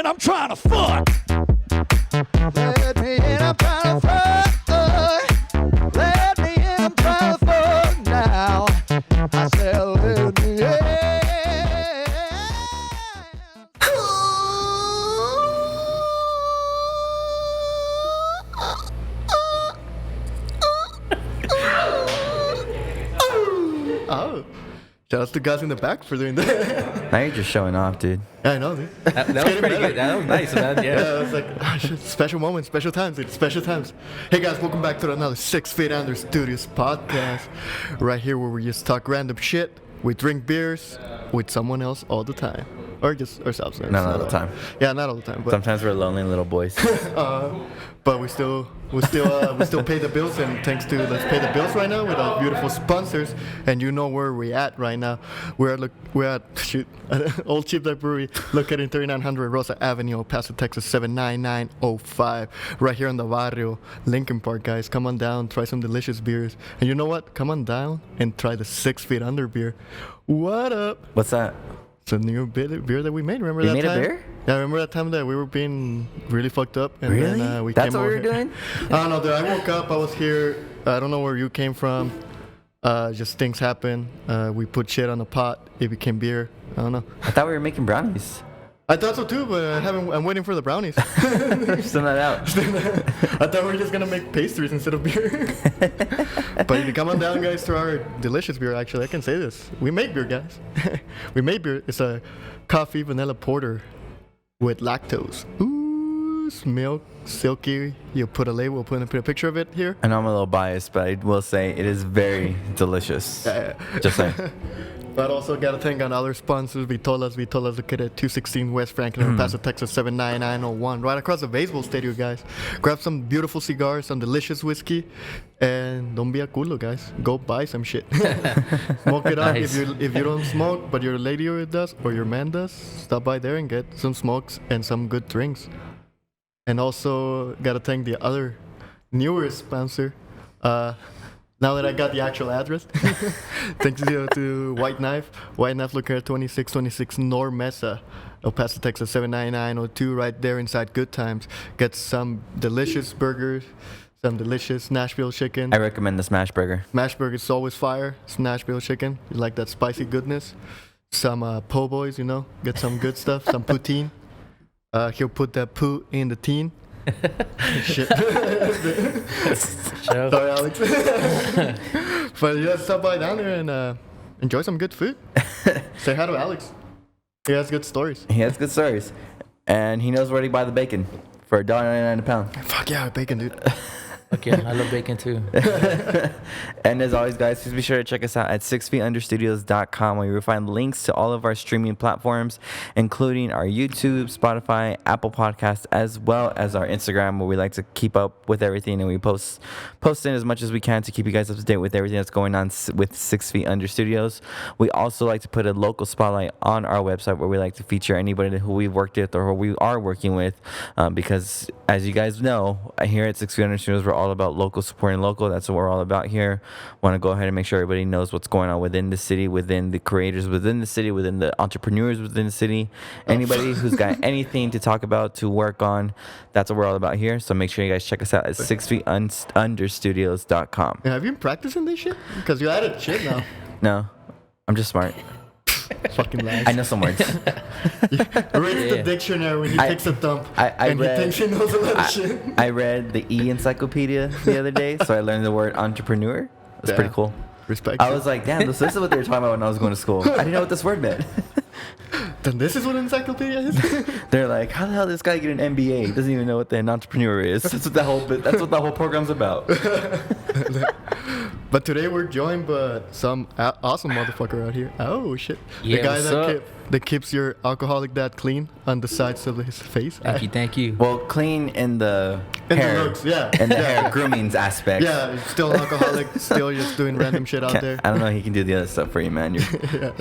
in, I'm trying to fuck. Let me in, I'm trying to fuck. Let me in, I'm trying to fuck now. I said, let me in. Oh. Shout out to the guys in the back for doing that. Now you're just showing off, dude. Yeah, I know, dude. That was pretty good. That was nice, man. Yeah, Yeah. it was like, oh, shit, special moments, special times, dude. Special times. Hey, guys, welcome back to another 6 Feet Under Studios podcast. Right here where we just talk random shit. We drink beers with someone else all the time. Or just ourselves. Not all the time. Yeah, not all the time. But, Sometimes we're lonely little boys. but we still pay the bills, and thanks to Let's Pay the Bills right now with our beautiful sponsors. And you know where we're at right now. We're at Old SheepDOg Brewery, located in 3900 Rosa Avenue, Paso Texas 79905, right here in the barrio, Lincoln Park, guys. Come on down, try some delicious beers. And you know what? Come on down and try the 6 Feet Under beer. What up? What's that? It's a new beer that we made. Remember You that made time? a beer? Yeah, remember that time that we were being really fucked up? And Really? then, we That's came what we over were here. doing? I don't know, dude. I woke up. I was here. I don't know where you came from. Just things happen. We put shit on the pot. It became beer. I don't know. I thought we were making brownies. I thought so too, but I'm waiting for the brownies. Send that out. I thought we were just gonna make pastries instead of beer. But if you come on down, guys, to our delicious beer. Actually, I can say this: we make beer, guys. We made beer. It's a coffee vanilla porter with lactose. Ooh, milk, silky. You put a label. We'll put a picture of it here. I know I'm a little biased, but I will say it is very delicious. Just saying. But also got to thank on other sponsors, Vitolas located at 216 West Franklin, Paso Texas 79901, right across the baseball stadium, guys. Grab some beautiful cigars, some delicious whiskey, and don't be a culo, guys. Go buy some shit. Smoke it up. Nice. If you don't smoke, but your lady does, or your man does, stop by there and get some smokes and some good drinks. And also got to thank the other newer sponsor, now that I got the actual address, thanks to White Knife. White Knife located at 2626 North Mesa, El Paso, Texas 79902, right there inside Good Times. Get some delicious burgers, some delicious Nashville chicken. I recommend the smash burger. Smash burger is always fire. It's Nashville chicken. You like that spicy goodness. Some po' boys, get some good stuff. Some poutine. He'll put that poo in the teen. Shit. Sorry, Alex. But yeah, stop by down there and enjoy some good food. Say hi to Alex. He has good stories. He has good stories. And he knows where to buy the bacon for $1.99 a pound. Fuck yeah, bacon, dude. Okay, I love bacon too. And as always, guys, please be sure to check us out at 6feetunderstudios.com, where you will find links to all of our streaming platforms, including our YouTube, Spotify, Apple Podcasts, as well as our Instagram, where we like to keep up with everything, and we post in as much as we can to keep you guys up to date with everything that's going on with 6 Feet Under Studios. We also like to put a local spotlight on our website, where we like to feature anybody who we've worked with or who we are working with, because as you guys know, here at 6 Feet Under Studios, we're all about local, supporting local. That's what we're all about here. Want to go ahead and make sure everybody knows what's going on within the city, within the creators within the city, within the entrepreneurs within the city. Anybody who's got anything to talk about, to work on, that's what we're all about here. So make sure you guys check us out at 6feetunderstudios.com. Yeah, have you been practicing this shit? Because you added shit now. No, I'm just smart. Fucking lies. I know some words. Reads the dictionary when he takes a dump. I he read- thinks he knows a lot of shit. I read the encyclopedia the other day, so I learned the word entrepreneur. It's Yeah. pretty cool. Respect. I was like, damn, this is what they were talking about when I was going to school. I didn't know what this word meant. Then this is what an encyclopedia is? They're like, how the hell did this guy get an MBA? He doesn't even know what an entrepreneur is. That's what the whole program's about. But today we're joined by some awesome motherfucker out here. Oh shit! Yeah, the guy what's that, up? that keeps your alcoholic dad clean on the sides of his face. Thank you. Well, clean in the In the hair. looks, yeah. In the Yeah. hair grooming aspect. Yeah, still alcoholic, still just doing random shit out there. I don't know. He can do the other stuff for you, man. You got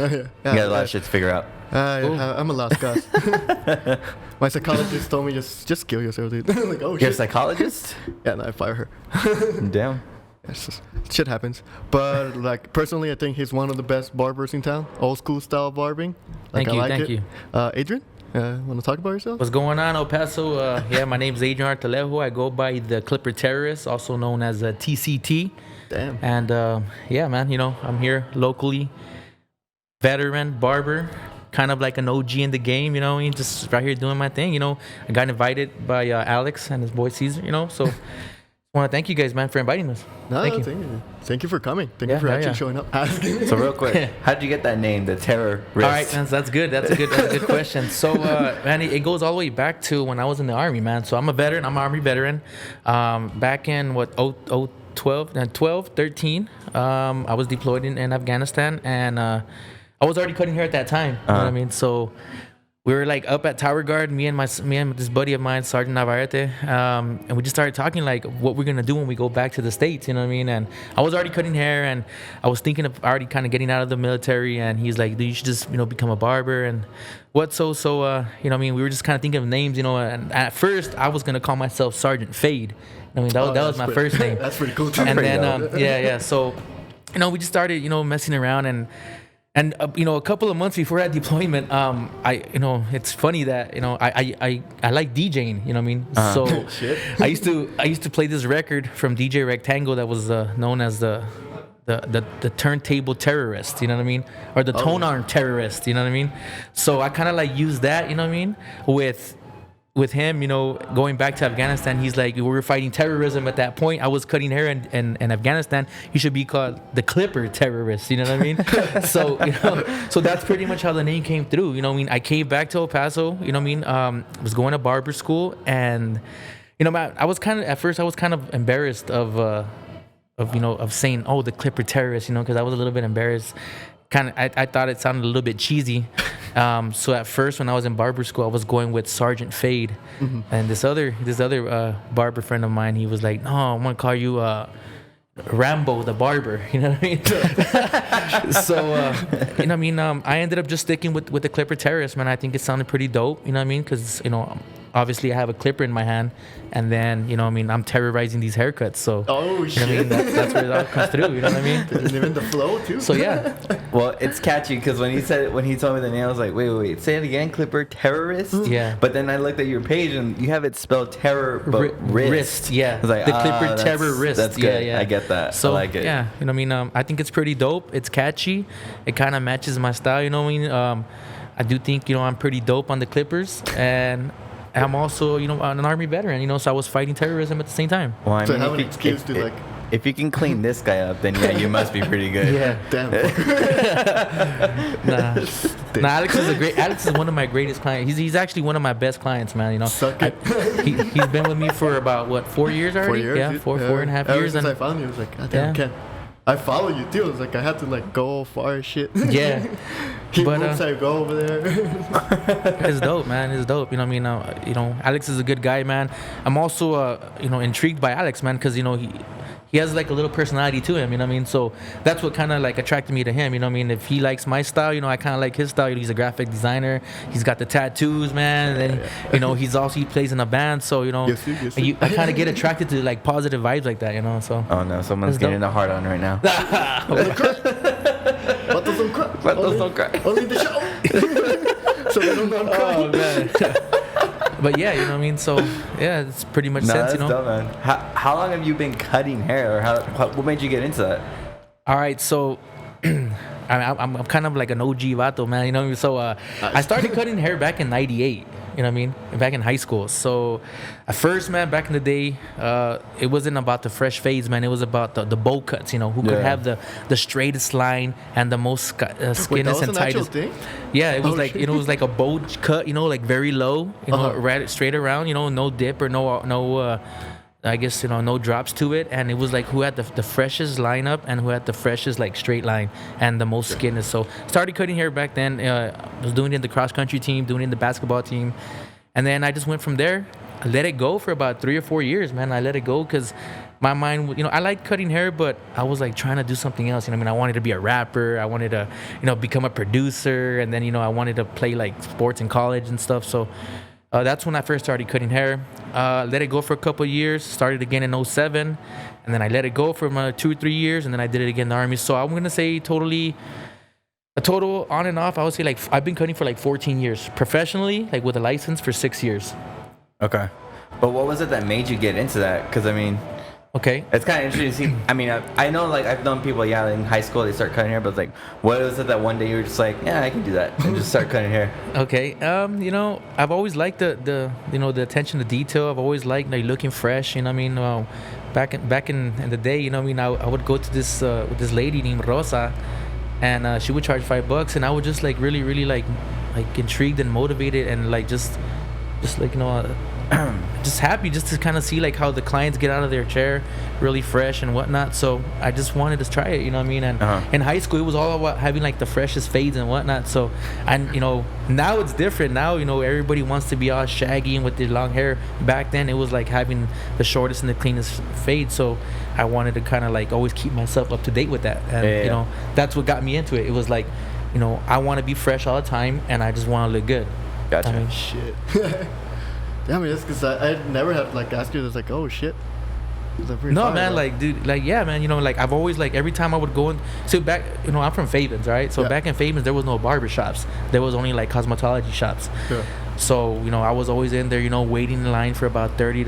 a lot of shit to figure out. I'm a lost cause. My psychologist told me just kill yourself, dude. I'm like, oh You're a shit. psychologist? Yeah, no, I fire her. Damn. It's just, shit happens. But like personally, I think he's one of the best barbers in town. Old school style barbing. Like, Thank you, I like thank it. you. Adrian? Want to talk about yourself? What's going on, El Paso? Yeah, my name's Adrian Artalejo. I go by the Clipper Terrorist, also known as TCT. Damn. And yeah, man, I'm here locally, veteran barber, kind of like an OG in the game, just right here doing my thing. I got invited by Alex and his boy Caesar, so I want to thank you guys, man, for inviting us. No, thank you. Thank you for coming. Thank you for actually showing up. So real quick, how did you get that name, the Terrorist? All right, man, so that's good. That's a good question. So, man, it goes all the way back to when I was in the Army, man. So I'm a veteran. I'm an Army veteran. Back in, 12, 13, I was deployed in Afghanistan, and I was already cutting hair at that time. You know what I mean? So we were like up at Tower Guard, me and this buddy of mine, Sergeant Navarrete, and we just started talking like what we're gonna do when we go back to the States, you know what I mean? And I was already cutting hair, and I was thinking of already kind of getting out of the military, and he's like, dude, you should just become a barber and what so you know what I mean? We were just kind of thinking of names, and at first I was gonna call myself Sergeant Fade. I mean, that was my first name. That's pretty cool too. And then yeah. So we just started messing around, and a couple of months before that deployment, it's funny that I like DJing, you know what I mean? So Shit. I used to play this record from DJ Rectangle that was known as the turntable terrorist, you know what I mean? Or the tone arm terrorist, you know what I mean? So I kind of like used that, you know what I mean? With him, going back to Afghanistan, he's like, we were fighting terrorism at that point. I was cutting hair in Afghanistan. You should be called the Clipper Terrorist. You know what I mean? So, so that's pretty much how the name came through. You know what I mean? I came back to El Paso. You know what I mean? I was going to barber school, and I was kind of embarrassed of saying, oh, the Clipper Terrorist. Because I was a little bit embarrassed. I thought it sounded a little bit cheesy. So at first, when I was in barber school, I was going with Sergeant Fade, and this other barber friend of mine, he was like, "No, I'm gonna call you Rambo the Barber." You know what I mean? So I ended up just sticking with the Clipper Terrorist, man. I think it sounded pretty dope. You know what I mean? Because obviously I have a clipper in my hand, and then I'm terrorizing these haircuts. So shit. I mean? That's where it all comes through. You know what I mean? And even the flow too. So yeah. Well, it's catchy because when he told me the name, I was like, wait, say it again, Clipper Terrorist. Yeah. But then I looked at your page and you have it spelled terror, but wrist. Yeah. I was like, the Clipper Terrorist. That's good. Yeah. I get that. So I like it. yeah, I think it's pretty dope. It's catchy. It kind of matches my style. You know what I mean? I do think I'm pretty dope on the Clippers, and I'm also an Army veteran. So I was fighting terrorism at the same time. Well, I So mean, have an excuse to like. if you can clean this guy up, then yeah, you must be pretty good. Yeah. Damn. Nah, Alex is one of my greatest clients. He's actually one of my best clients, man. Suck it. He's been with me for about 4 years already? 4 years. Yeah, dude. 4.5 Ever years. since I found you, I was like, God damn, Yeah. Ken. I follow you too. I was like, I had to like go far as shit. Yeah. He But, moves, I go over there. It's dope, man. It's dope. Alex is a good guy, man. I'm also, intrigued by Alex, man, because he has like a little personality to him, you know what I mean? So that's what kind of like attracted me to him, you know what I mean? If he likes my style, I kind of like his style. He's a graphic designer. He's got the tattoos, man. And then, he plays in a band. So, Yes, sir. I kind of get attracted to like positive vibes like that, so. Oh no, someone's getting a hard on right now. Vatos don't cry. Vatos don't cry. Only the show. So they don't cry. Oh, man. But yeah, you know what I mean? So, yeah, it's pretty much No, sense, that's dope, man. How long have you been cutting hair, or what made you get into that? All right, so I'm kind of like an OG vato, man. You know what I mean? So I started cutting hair back in '98. You know what I mean? Back in high school. So at first, man, back in the day, it wasn't about the fresh fades, man. It was about the bowl cuts. Who could have the straightest line and the most skinniest Wait, that was and an actual tightest. thing? Yeah, it was Oh, like shit. it was like a bowl cut. Like very low. Right straight around. No dip or no. I guess no drops to it, and it was like who had the freshest lineup and who had the freshest like straight line and the most skin. So started cutting hair back then. Was doing it in the cross country team, doing it in the basketball team, and then I just went from there. I let it go for about 3 or 4 years, man. I let it go because my mind, I like cutting hair, but I was like trying to do something else. I wanted to be a rapper. I wanted to, become a producer, and then I wanted to play like sports in college and stuff. So. That's when I first started cutting hair. Let it go for a couple of years. Started again in '07, and then I let it go for 2 or 3 years, and then I did it again in the Army. So I'm gonna say totally A total on and off, I would say like I've been cutting for like 14 years. Professionally, like with a license for 6 years. Okay. But what was it that made you get into that? Because I mean, Okay. it's kind of interesting to see. I mean, I know like I've known people, yeah, in high school they start cutting hair, but it's like, what was it that one day you were just like, yeah, I can do that, and just start cutting hair? Okay. I've always liked the the attention to detail. I've always liked like looking fresh. You know what I mean? Back in the day, you know what I mean? I would go to this with this lady named Rosa, and she would charge $5, and I would just like really like intrigued and motivated, and like just like just happy just to kind of see like how the clients get out of their chair really fresh and whatnot. So I just wanted to try it, you know what I mean? And in high school it was all about having like the freshest fades and whatnot. So, and now it's different. Now everybody wants to be all shaggy and with their long hair. Back then it was like having the shortest and the cleanest fade. So I wanted to kind of like always keep myself up to date with that, and that's what got me into it. It was like I want to be fresh all the time, and I just want to look good. Gotcha. I mean, Shit. Yeah, I mean, that's because I never had like asked you this, like, oh shit. No, man, like, dude, like, yeah, man, like, I've always, like, every time I would go in, so back, I'm from Favens, right? So back in Favens, there was no barber shops. There was only, like, cosmetology shops. Sure. So, I was always in there, waiting in line for about 30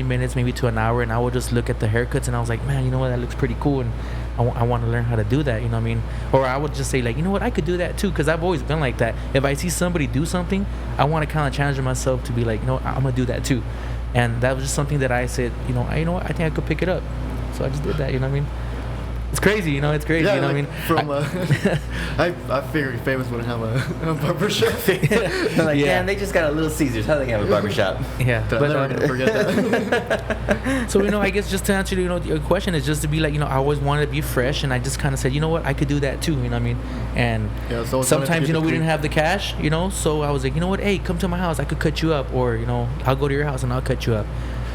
minutes, maybe to an hour, and I would just look at the haircuts, and I was like, man, you know what, that looks pretty cool, and I want to learn how to do that, you know what I mean? Or I would just say, like, you know what, I could do that too, because I've always been like that. If I see somebody do something, I want to kind of challenge myself to be like, I'm going to do that too. And that was just something that I said, I think I could pick it up. So I just did that, you know what I mean? It's crazy, it's crazy, Yeah, you know like, what I mean? I figured Famous wouldn't have a barber shop. They're like, damn, they just got a Little Caesars. How they gonna have a barber shop? Yeah, I'm never gonna forget that. So I guess just to answer your question is just to be like, I always wanted to be fresh, and I just kind of said, you know what, I could do that too, you know what I mean? And so sometimes we didn't have the cash, so I was like, you know what, hey, come to my house, I could cut you up, or I'll go to your house and I'll cut you up.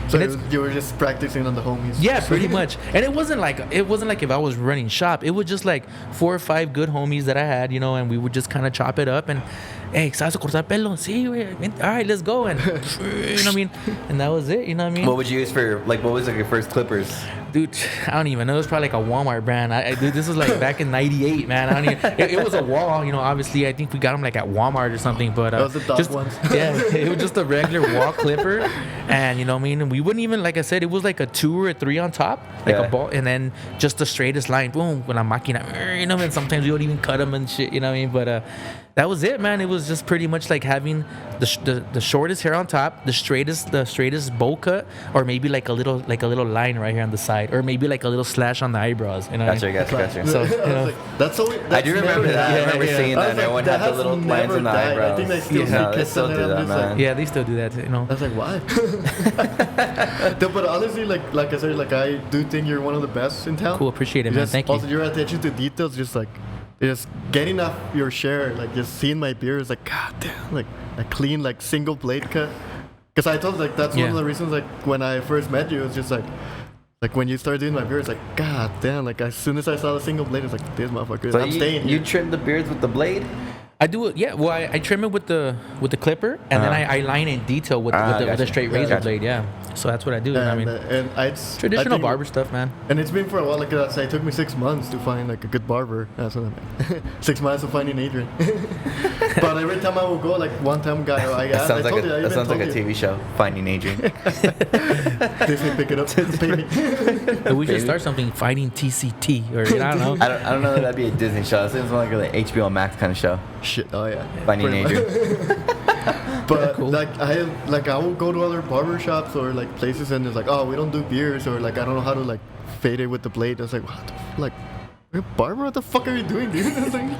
So you were just practicing on the homies. Yeah, pretty much. And it wasn't like if I was running shop. It was just like 4 or 5 good homies that I had, and we would just kind of chop it up and, hey, ¿sabes cortar pelo? Sí, güey. All right, let's go. And you know what I mean? And that was it, you know what I mean? What would you use for, like, what was like your first clippers? Dude, I don't even know. It was probably like a Walmart brand. Dude, this was like back in '98, man. I don't even. It was a wall, obviously, I think we got them like at Walmart or something. But that was the dog ones. Yeah, it was just a regular wall clipper, and you know what I mean. And we wouldn't even, like I said, it was like a 2 or a 3 on top, like a ball, and then just the straightest line, boom, with a máquina, And sometimes we would even cut them and shit, you know what I mean? But that was it, man. It was just pretty much like having the shortest hair on top, the straightest bowl cut, or maybe like a little line right here on the side, or maybe like a little slash on the eyebrows. You know? Gotcha. So I do remember that. I remember seeing that. And everyone had the little lines on the eyebrows. I think they still they still do that, man. Yeah, they still do that. I was like, why? But honestly, like I said, like I do think you're one of the best in town. Cool, appreciate it, man. Thank you. Also, your attention to details, just getting off your share, like just seeing my beard is like, god damn, like a clean, like single blade cut. Because I told that's one of the reasons, like when I first met you, it was just like when you started doing my beard, it's like, god damn, like as soon as I saw the single blade, it's like, this motherfucker, So I'm staying here. You trim the beards with the blade? I do it, yeah. Well, I trim it with the clipper, and then I line in detail with the straight razor blade, yeah. So that's what I do. And, I mean, it's traditional barber stuff, man. And it's been for a while. Like I said, it took me 6 months to find like a good barber. That's what I meant. 6 months of finding Adrian. But every time I will go, like one time guy, that sounds like a TV show. Finding Adrian. Disney, pick it up. Pay me. We should start something. Finding TCT, or I don't know. I don't know that that'd be a Disney show. It seems more like an HBO Max kind of show. Shit. Oh yeah. Finding Adrian. But cool. I will go to other barber shops or like places, and it's like, oh, we don't do beards, or like I don't know how to like fade it with the blade. I was like, what the like, you're a barber? What the fuck are you doing, dude? I was like,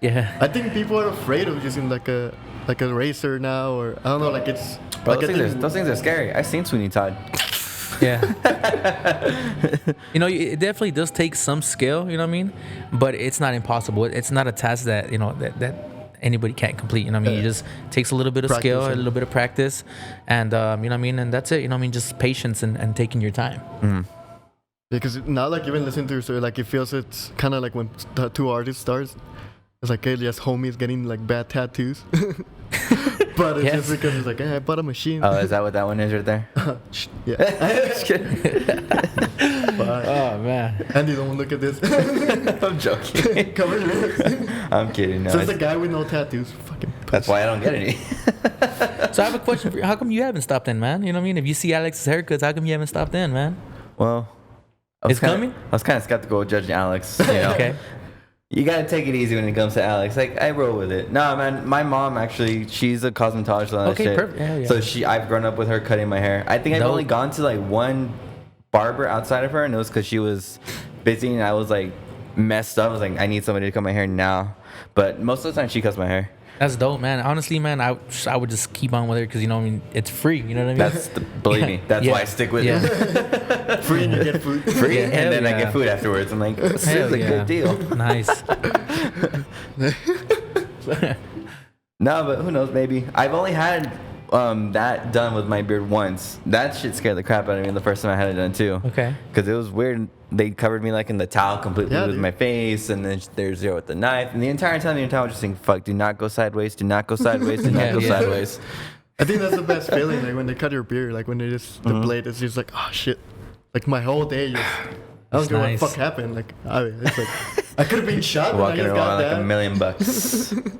Yeah. I think people are afraid of using like a razor now, or I don't know, like it's. Bro, like those things are scary. I've seen Sweeney Todd. Yeah. It definitely does take some skill, you know what I mean? But it's not impossible. It's not a task that, that anybody can't complete, you know what I mean? It just takes a little bit of skill, a little bit of practice, and, you know what I mean? And that's it, you know what I mean? Just patience and taking your time. Mm. Because now, like, even listening to your story, like, it feels it's kind of like when the two artists starts. It's like, hey, yes, homies getting, like, bad tattoos. But it's Yes. just because it's like, I bought a machine. Oh, is that what that one is right there? Yeah. Just kidding. But, Oh man. Andy, don't look at this. I'm joking. Cover your lips. I'm kidding. No, So it's a guy with no tattoos. Fucking. that's why I don't get any. So I have a question for you. How come you haven't stopped in, man? You know what I mean? If you see Alex's haircuts, how come you haven't stopped in, man? Well, I It's was kinda- coming? I was kind of skeptical of judging Alex. You know? Okay. You gotta take it easy when it comes to Alex. Like I roll with it. No, man. My mom actually, she's a cosmetologist. And Okay, shit. perfect. Yeah, yeah. So I've grown up with her cutting my hair. I think I've Dope. only gone to like one barber outside of her, and it was because she was busy and I was like messed up. I was like, I need somebody to cut my hair now. But most of the time, she cuts my hair. That's dope, man. Honestly, man, I would just keep on with her because, you know what I mean? It's free. You know what I mean? Believe me, that's Yeah. why I stick with Yeah. it. Free and you get food. Free, Yeah, and hell then I yeah. get food afterwards. I'm like, this Hell is a yeah. good deal. Nice. No, but who knows? Maybe I've only had that done with my beard once. That shit scared the crap out of me the first time I had it done too. Okay. Because it was weird. They covered me like in the towel completely Yeah, with dude. my face, and then there's zero with the knife. And the entire time, I was just thinking, "Fuck! Do not go sideways. Do not go sideways. Do not Yeah, go yeah. sideways." I think that's the best feeling, like when they cut your beard, like when they just the blade is just like, oh shit, like my whole day just. I don't It's know nice. what the fuck happened. Like, it's like I could have been shot, but I Walking just around got like that. $1,000,000.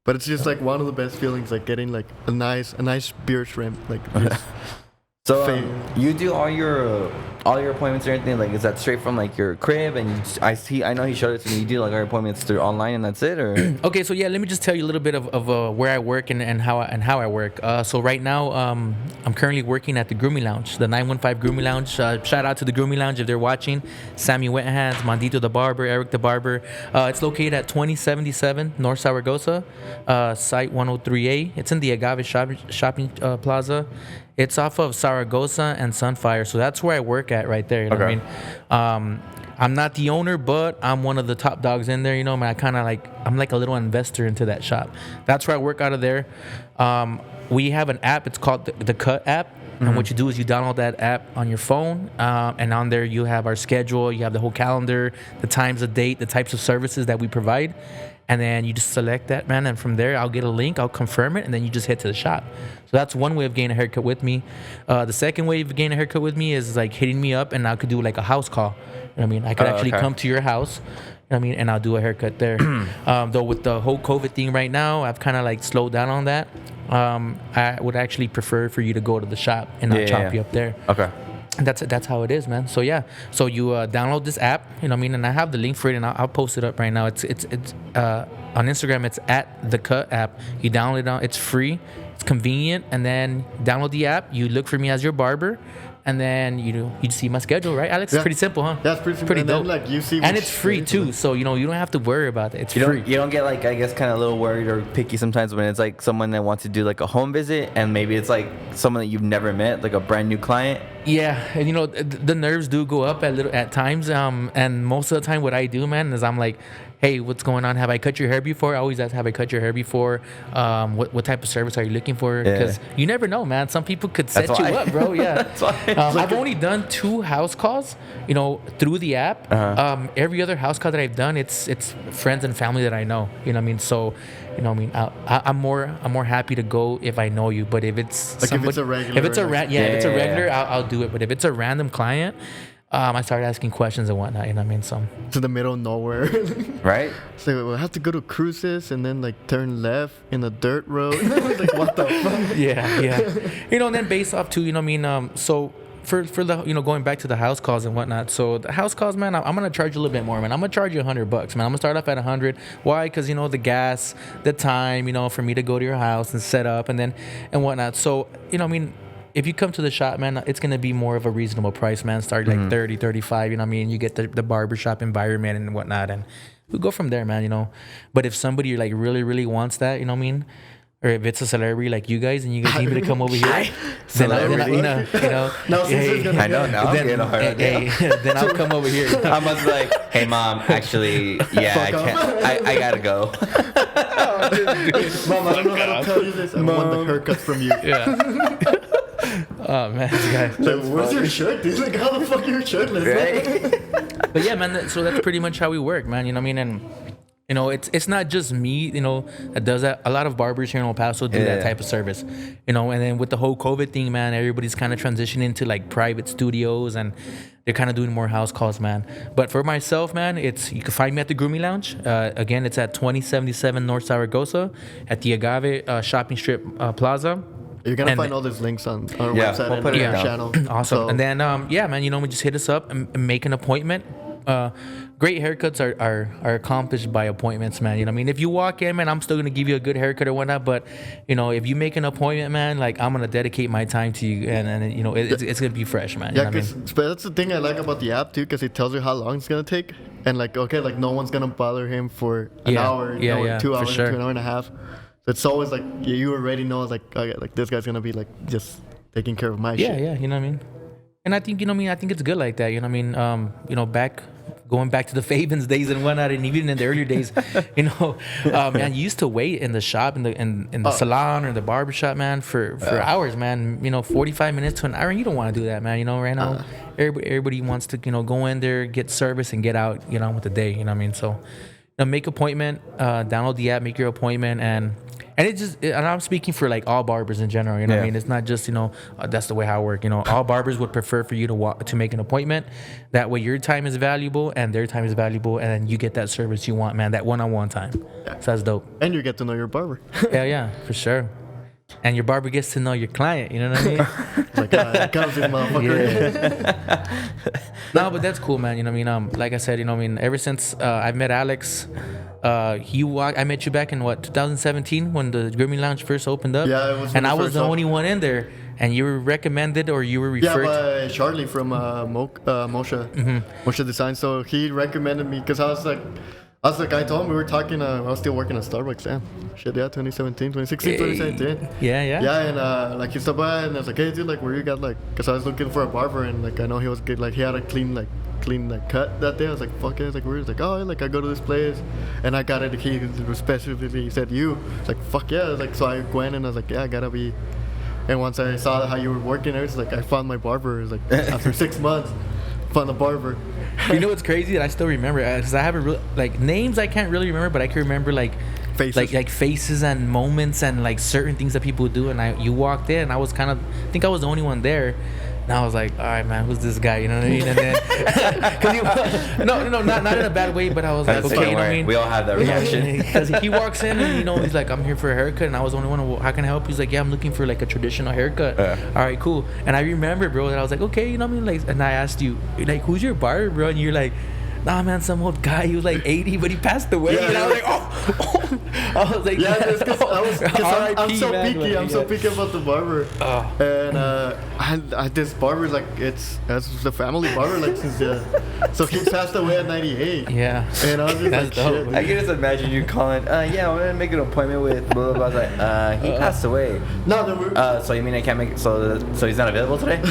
But it's just like one of the best feelings, like getting like a nice beard trim, like just So Fame. you do all your appointments or anything? Like, is that straight from like your crib? And I know he showed it to me. You do like our appointments through online, and that's it, or Okay, so yeah, let me just tell you a little bit of where I work and how I work. So right now, I'm currently working at the Grooming Lounge, the 915 Grooming Lounge. Shout out to the Grooming Lounge if they're watching. Sammy Wethands, Mandito the Barber, Eric the Barber. It's located at 2077 North Saragossa, Site 103A. It's in the Agave shopping Plaza. It's off of Saragossa and Sunfire, so that's where I work at right there. You know what I mean? I'm not the owner, but I'm one of the top dogs in there. You know, man, I'm like a little investor into that shop. That's where I work out of there. We have an app. It's called the Cut app. And what you do is you download that app on your phone, and on there you have our schedule, you have the whole calendar, the times, the date, the types of services that we provide, and then you just select that, man. And from there, I'll get a link, I'll confirm it, and then you just head to the shop. So that's one way of getting a haircut with me. The second way of getting a haircut with me is like hitting me up, and I could do like a house call. You know what I mean? I could actually okay. come to your house. You know what I mean? And I'll do a haircut there. Though with the whole COVID thing right now, I've kind of like slowed down on that. I would actually prefer for you to go to the shop and I'll chop you up there. Okay. And that's how it is, man. So yeah, so you download this app, you know what I mean, and I have the link for it, and I'll post it up right now. It's on Instagram. It's at the Cut app. You download it on. It's free. It's convenient, and then download the app. You look for me as your barber, and then you see my schedule, right, Alex? It's Yeah. pretty simple, huh? Yeah, it's pretty simple. And dope. then, like, you see and which it's free days, too, like- so you don't have to worry about it. It's You free. don't get like, I guess, kind of a little worried or picky sometimes when it's like someone that wants to do like a home visit, and maybe it's like someone that you've never met, like a brand new client. Yeah, and the nerves do go up at times. And most of the time, what I do, man, is I'm like, hey, what's going on? Have I cut your hair before? I always ask, have I cut your hair before? What type of service are you looking for? Because you never know, man. Some people could set That's you why. up, bro. Yeah. That's why. I've only done 2 house calls, through the app. Every other house call that I've done, it's friends and family that I know. You know what I mean? So, I'm more happy to go if I know you. But if it's Like if it's a regular, if it's a like- if it's a Yeah. regular, I'll do it. But if it's a random client, I started asking questions and whatnot. You know what I mean? So to the middle of nowhere. Right? So we'll have to go to Cruces and then like turn left in a dirt road. Like what the fuck? yeah. And then based off too, you know what I mean? So for the going back to the house calls and whatnot. So the house calls, man, I'm gonna charge you a little bit more, man. I'm gonna charge you $100, man. I'm gonna start off at 100. Why? Because the gas, the time, for me to go to your house and set up and whatnot. So I mean. If you come to the shop, man, it's going to be more of a reasonable price, man. Start like 30, 35, you know what I mean? You get the barbershop environment and whatnot, and we go from there, man, But if somebody like really, really wants that, you know what I mean? Or if it's a celebrity like you guys and you guys need me to come over here, then Now Caesar's gonna I know, now I'm getting a hard idea. then I'll come over here. I must be like, hey mom, actually, yeah, I Fuck can't. I gotta go. Mom, I don't know how to tell you this. I want the haircut from you. Yeah. Oh man, guys. Like, where's your shirt, dude? Like, how the fuck are you shirtless? Right? But yeah, man. So that's pretty much how we work, man. You know what I mean? And You know, it's not just me, you know, that does that. A lot of barbers here in El Paso do that type of service, you know. And then with the whole COVID thing, man, everybody's kind of transitioning to like private studios, and they're kind of doing more house calls, man. But for myself, man, you can find me at the Grooming Lounge. Again, it's at 2077 North Zaragoza at the Agave Shopping Strip Plaza. You're gonna find all these links on our website we'll and put it our down. channel. Awesome. So, And then, yeah, man, you know, just hit us up and make an appointment. Great haircuts are accomplished by appointments, man. You know what I mean? If you walk in, man, I'm still going to give you a good haircut or whatnot. But, you know, if you make an appointment, man, like, I'm going to dedicate my time to you. And you know, it's going to be fresh, man. You yeah, know what I because mean? that's the thing I like about the app, too, because it tells you how long it's going to take. And, like, okay, like, no one's going to bother him for an hour, Yeah, yeah, 2 for hours, sure. 2 an hour and a half. So it's always, like, you already know, like, okay, like, this guy's going to be, like, just taking care of my shit. Yeah, you know what I mean? And I think, you know what I mean, I think it's good like that, you know what I mean? You know, going back to the Fabens days and whatnot, and even in the earlier days, you know, man, you used to wait in the shop, in the salon or the barber shop, man, for hours, man. You know, 45 minutes to an hour. You don't want to do that, man. You know, right now, everybody wants to, you know, go in there, get service, and get out, you know, with the day. You know what I mean? So, you know, make appointment, download the app, make your appointment, and I'm speaking for like all barbers in general, you know what I mean? It's not just, you know, that's the way how I work, you know. All barbers would prefer for you to make an appointment. That way your time is valuable and their time is valuable, and then you get that service you want, man, that one-on-one time. So that's dope. And you get to know your barber. Yeah, for sure. And your barber gets to know your client, you know what I mean? It's like, comes this motherfucker. Yeah. No, but that's cool, man. You know what I mean? Like I said, you know what I mean? Ever since I've met Alex, I met you back in 2017 when the Grooming Lounge first opened up. Yeah, it was. And I was the only one in there, and you were recommended or you were referred. Yeah, by Charlie from Mosha Design. So he recommended me because I was like, I told him we were talking. I was still working at Starbucks. Damn, shit, yeah, 2017, 2016, 2017. Yeah. Yeah, and like he stopped by and I was like, hey, dude, like, where you got like? Because I was looking for a barber and like I know he was good. Like he had a clean cut that day. I was like, fuck it. I was like, where? He's like, oh, like I go to this place, and I got it. He specifically said you. I was like, fuck yeah. I was like, so I went and I was like, yeah, I gotta be. And once I saw how you were working, I was like, I found my barber. It was like after 6 months, found a barber. You know what's crazy that I still remember, because I haven't really, like, names I can't really remember, but I can remember like Faces. like faces and moments and like certain things that people do. And you walked in, and I was I think I was the only one there. And I was like, all right, man, who's this guy? You know what I mean? And then, cause no, not in a bad way, but I was like, That's okay, you know what I mean? We all have that reaction. Because he walks in and, you know, he's like, I'm here for a haircut. And I was the only one, well, how can I help? He's like, yeah, I'm looking for like a traditional haircut. All right, cool. And I remember, bro, that I was like, okay, you know what I mean? Like, and I asked you, like, who's your barber, bro? And you're like, nah, man, some old guy. He was like 80, but he passed away. Yeah, and I was like, oh. I was like, Yeah, I'm so man, picky. like, I'm so picky about the barber. And I this barber, like, it's the family barber, like, since so he passed away at 98. Yeah. And I was just That's like, dope. shit. I can just imagine you calling, yeah, I'm gonna make an appointment with blah blah blah. I was like, he passed away. No, then we're, So you mean I can't make it? So he's not available today?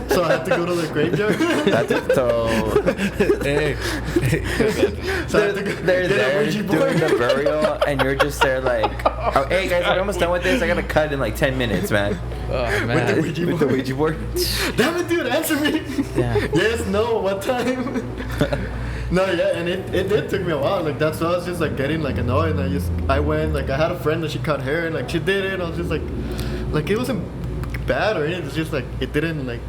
so I have to go to the graveyard. That's it. So Hey. So I have to go they're get a there Ouija doing board. the burial, and you're just there like, oh, hey guys, I'm almost done with this. I gotta cut in like 10 minutes, man. Oh, With the man. Ouija With the board. Ouija board. Damn it, dude, answer me. Yeah. Yes, no, what time? No, yeah, and it did took me a while. Like, that's why I was just like getting like annoyed. And I went, like, I had a friend that she cut hair, and like she did it. I was just like it wasn't bad or anything. It's just like it didn't like.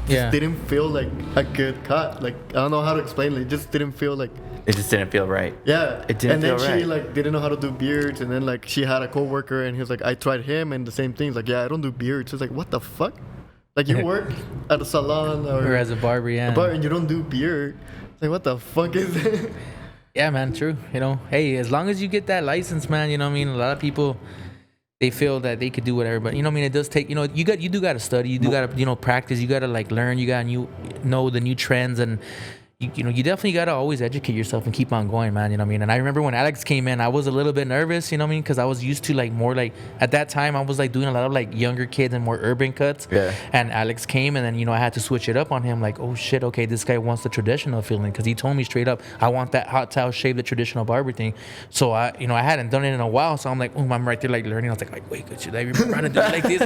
Yeah. Didn't feel like a good cut. Like, I don't know how to explain it. It just didn't feel like. It just didn't feel right. Yeah. It didn't and then feel she right. like didn't know how to do beards, and then like she had a coworker, and he was like, I tried him, and the same thing. He's like, yeah, I don't do beards. It's like, what the fuck? Like, you work at a salon Or as a barber, yeah. and you don't do beard. It's like, what the fuck is it? Yeah, man, true. You know, hey, as long as you get that license, man, you know what I mean? A lot of people, they feel that they could do whatever, but you know what I mean? It does take, you know, you do got to study, you do got to, you know, practice, you got to like learn, you got to know the new trends, and you know, you definitely got to always educate yourself and keep on going, man, you know what I mean? And I remember when Alex came in, I was a little bit nervous, you know what I mean? Because I was used to like more like, at that time, I was like doing a lot of like younger kids and more urban cuts. Yeah. And Alex came, and then, you know, I had to switch it up on him, like, oh shit, okay, this guy wants the traditional feeling, because he told me straight up, I want that hot towel shave, the traditional barber thing. So I hadn't done it in a while, so I'm like, I'm right there like learning. I was like, wait, should I remember how to do it like this?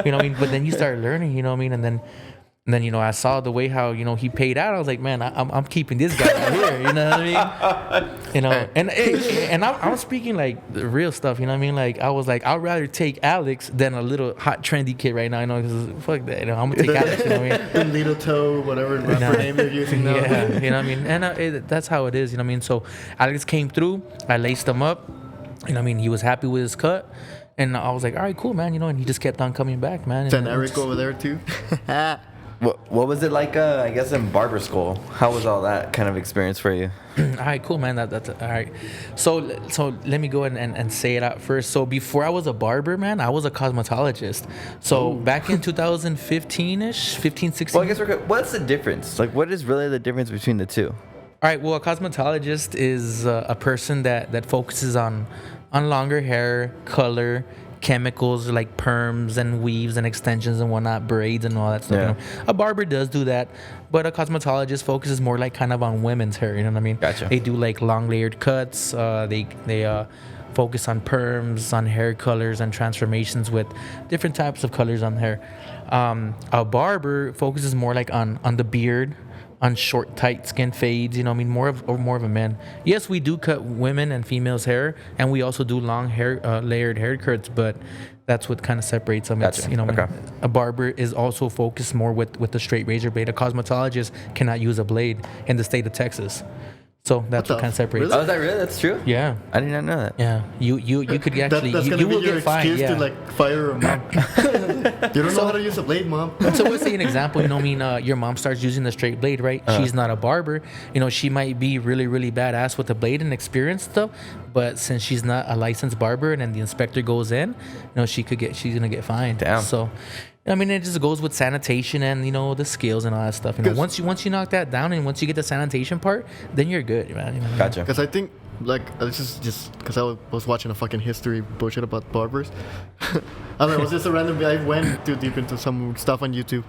You know what I mean? But then you start learning, you know what I mean? And then And then, I saw the way how, he paid out. I was like, man, I'm keeping this guy right here. You know what I mean? And I'm speaking like the real stuff. You know what I mean? Like, I was like, I'd rather take Alex than a little hot trendy kid right now. Because fuck that. I'm gonna take Alex. You know what I mean? The little toe, whatever rapper name you're using now. Yeah, you know what I mean? And that's how it is. You know what I mean? So Alex came through. I laced him up. You know what I mean? He was happy with his cut. And I was like, all right, cool, man. And he just kept on coming back, man. And Eric over there too. What was it like, I guess, in barber school? How was all that kind of experience for you? All right, cool, man. That's all right. So let me go ahead and say it out first. So before I was a barber, man, I was a cosmetologist. So back in 2015-ish, 15, 16. Well, I guess what's the difference? Like, what is really the difference between the two? All right, well, a cosmetologist is a person that focuses on longer hair, color, chemicals like perms and weaves and extensions and whatnot, braids and all that stuff. Yeah. A barber does do that, but a cosmetologist focuses more like kind of on women's hair. You know what I mean? Gotcha. They do like long layered cuts. They focus on perms, on hair colors and transformations with different types of colors on hair. A barber focuses more like on the beard, on short, tight skin fades, more of a man. Yes, we do cut women and females' hair, and we also do long hair, layered haircuts, but that's what kind of separates them. Gotcha. It's, Okay. A barber is also focused more with the straight razor blade. A cosmetologist cannot use a blade in the state of Texas. So that's what kind of separates. Really? Oh, is that really? That's true? Yeah. I did not know that. Yeah. You could actually That's gonna you be will your get fined. excuse Yeah. to like fire a mom. You don't know how to use a blade, mom. So let's say an example, your mom starts using the straight blade, right? She's not a barber. She might be really, really badass with the blade and experience stuff, but since she's not a licensed barber and then the inspector goes in, she's gonna get fined. Damn. So it just goes with sanitation and the skills and all that stuff. Once you knock that down and once you get the sanitation part, then you're good, man. Gotcha. Because I think, this is just because I was watching a fucking history bullshit about barbers. I don't know, it was just a random. I went too deep into some stuff on YouTube.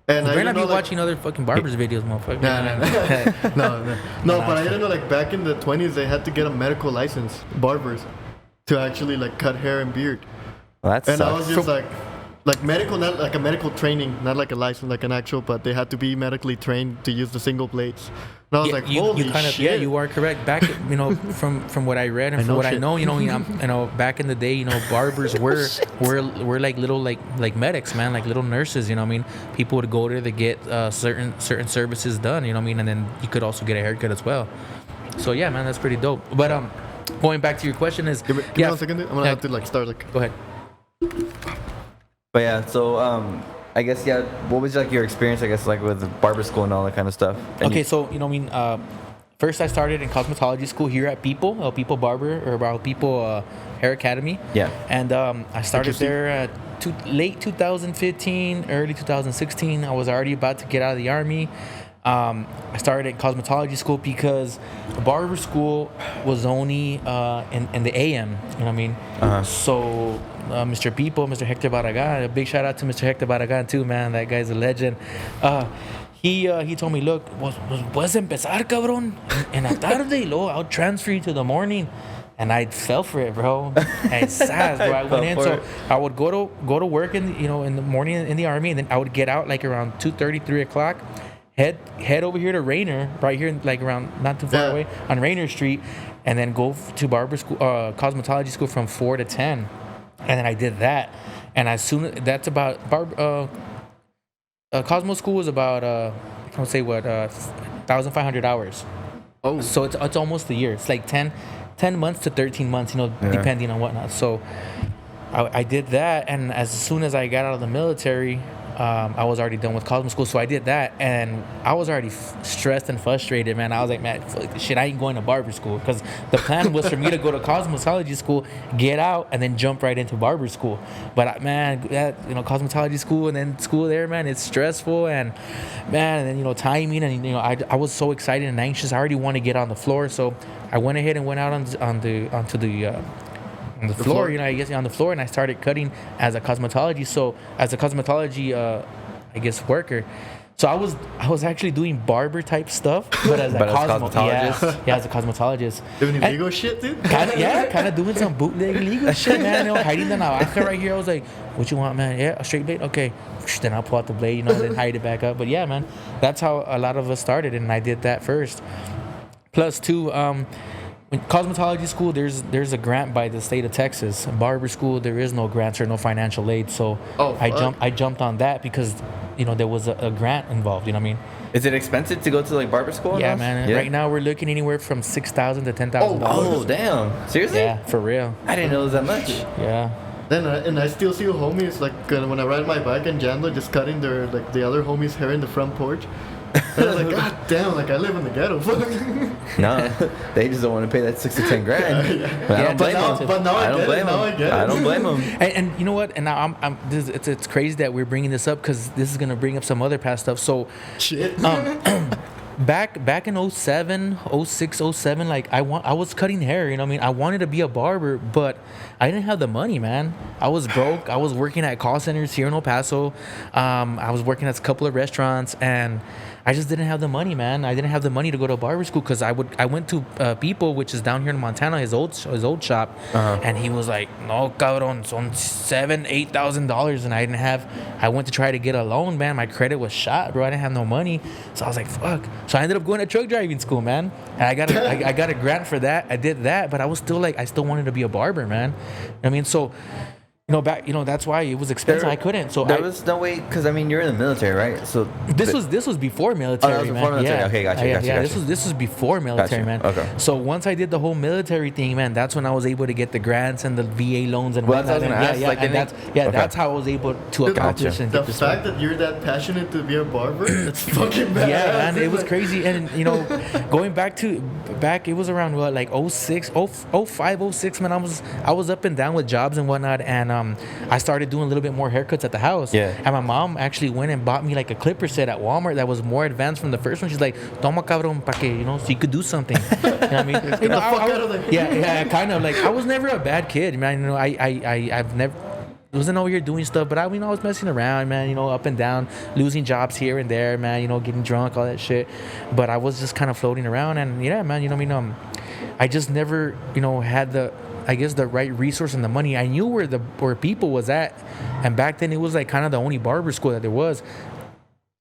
And You I better not didn't be know, watching other fucking barbers videos, motherfucker. No, but I didn't know, back in the 20s, they had to get a medical license, barbers, to actually, cut hair and beard. Well, that And sucks. I was just like medical, not like a medical training, not like a license, like an actual, but they had to be medically trained to use the single blades. And I was like, holy shit. Yeah, you are correct. Back, from what I read and from what I know, back in the day, barbers were like little like medics, man, like little nurses. People would go there to get certain services done. And then you could also get a haircut as well. So yeah, man, that's pretty dope. But going back to your question is, Give me 1 second, dude. I'm gonna have to start Go ahead. But yeah, so I guess what was your experience? I guess with barber school and all that kind of stuff. And First I started in cosmetology school here at People Barber or People Hair Academy. Yeah. And I started there at late 2015, early 2016. I was already about to get out of the army. I started at cosmetology school because barber school was only in the AM. You know what I mean? So Mr. People, Mr. Hector Barragan, a big shout out to Mr. Hector Barragan too, man. That guy's a legend. He told me, look, puedes empezar, cabrón, en la tarde, y luego I'll transfer you to the morning. And I fell for it, bro. And sad, bro. I went in, so I would go to work in the morning in the army, and then I would get out around 2:30, 3 o'clock. Head over here to Rainer, right here, around not too far away on Rainer Street, and then go to barber school, cosmetology school from 4 to 10, and then I did that, and as soon as that's about Cosmo school was about I would say 1,500 hours. Oh, So it's almost a year. It's like 10 months to 13 months, depending on whatnot. So I did that, and as soon as I got out of the military, I was already done with Cosmo school, so I did that, and I was already stressed and frustrated, man. I was like, man, shit, I ain't going to barber school, because the plan was for me to go to cosmetology school, get out, and then jump right into barber school. But man, cosmetology school and then school there, man, it's stressful, and then timing, and I was so excited and anxious. I already want to get on the floor, so I went ahead and went out on the floor, on the floor, and I started cutting as a cosmetology. So as a cosmetology, worker. So I was actually doing barber type stuff, but as a But as cosmetologist. Yeah, as a cosmetologist. Doing And- illegal shit, dude. kind of doing some bootleg illegal shit, man. Hiding the navaja right here. I was like, "What you want, man? Yeah, a straight blade. Okay." Then I'll pull out the blade, then hide it back up. But yeah, man, that's how a lot of us started, and I did that first. Plus, too, in cosmetology school, there's a grant by the state of Texas. In barber school, there is no grants or no financial aid. So I jumped on that because there was a grant involved. You know what I mean? Is it expensive to go to like barber school? Yeah, now? man. Yeah. Right now we're looking anywhere from $6,000 to $10,000. Oh, damn. Seriously? Yeah, for real. I didn't know it was that much. Yeah. Then and I still see homies like when I ride my bike in Jandlo, just cutting their like the other homies' hair in the front porch. And I was like, God damn, like I live in the ghetto. No, they just don't want to pay that 6 to 10 grand. But I don't blame them. But now I don't get blame it. Now I them. get it. I don't blame them. And you know what? And now it's crazy that we're bringing this up because this is gonna bring up some other past stuff. So, Shit. back in 07, 06, 07, like I was cutting hair. You know what I mean? I wanted to be a barber, but I didn't have the money, man. I was broke. I was working at call centers here in El Paso. I was working at a couple of restaurants, and I just didn't have the money, man. I didn't have the money to go to barber school because I went to People, which is down here in Montana, his old shop, and he was like, "No, cabrón, son $7,000-8,000," and I went to try to get a loan, man. My credit was shot, bro. I didn't have no money, so I was like, "Fuck." So I ended up going to truck driving school, man. And I got a grant for that. I did that, but I was still like, I still wanted to be a barber, man. I mean, so. That's why it was expensive. I couldn't. So there was no way, because I mean, you're in the military, right? So this was before military. Oh, that was before man. military. Yeah. Okay, gotcha. Yeah, this was before military, man. Okay. So once I did the whole military thing, man, that's when I was able to get the grants and the VA loans and Well, that's whatnot. what I was gonna ask, And that's how I was able to accomplish and The get this. fact that you're that passionate to be a barber, it's fucking bad. Yeah, man, it was crazy. And going back, it was around what, like 06, 05, 06, man. I was up and down with jobs and whatnot, and I started doing a little bit more haircuts at the house. Yeah. And my mom actually went and bought me like a clipper set at Walmart that was more advanced from the first one. She's like, "Toma, cabrón, pa que, so you could do something." You know what I mean? Get the fuck out of there. Yeah, kind of. Like, I was never a bad kid, man. I've never wasn't over here doing stuff, but I was messing around, man, up and down, losing jobs here and there, man, getting drunk, all that shit. But I was just kind of floating around, and yeah, man, I just never, had the right resource and the money. I knew where People was at, and back then it was like kind of the only barber school that there was.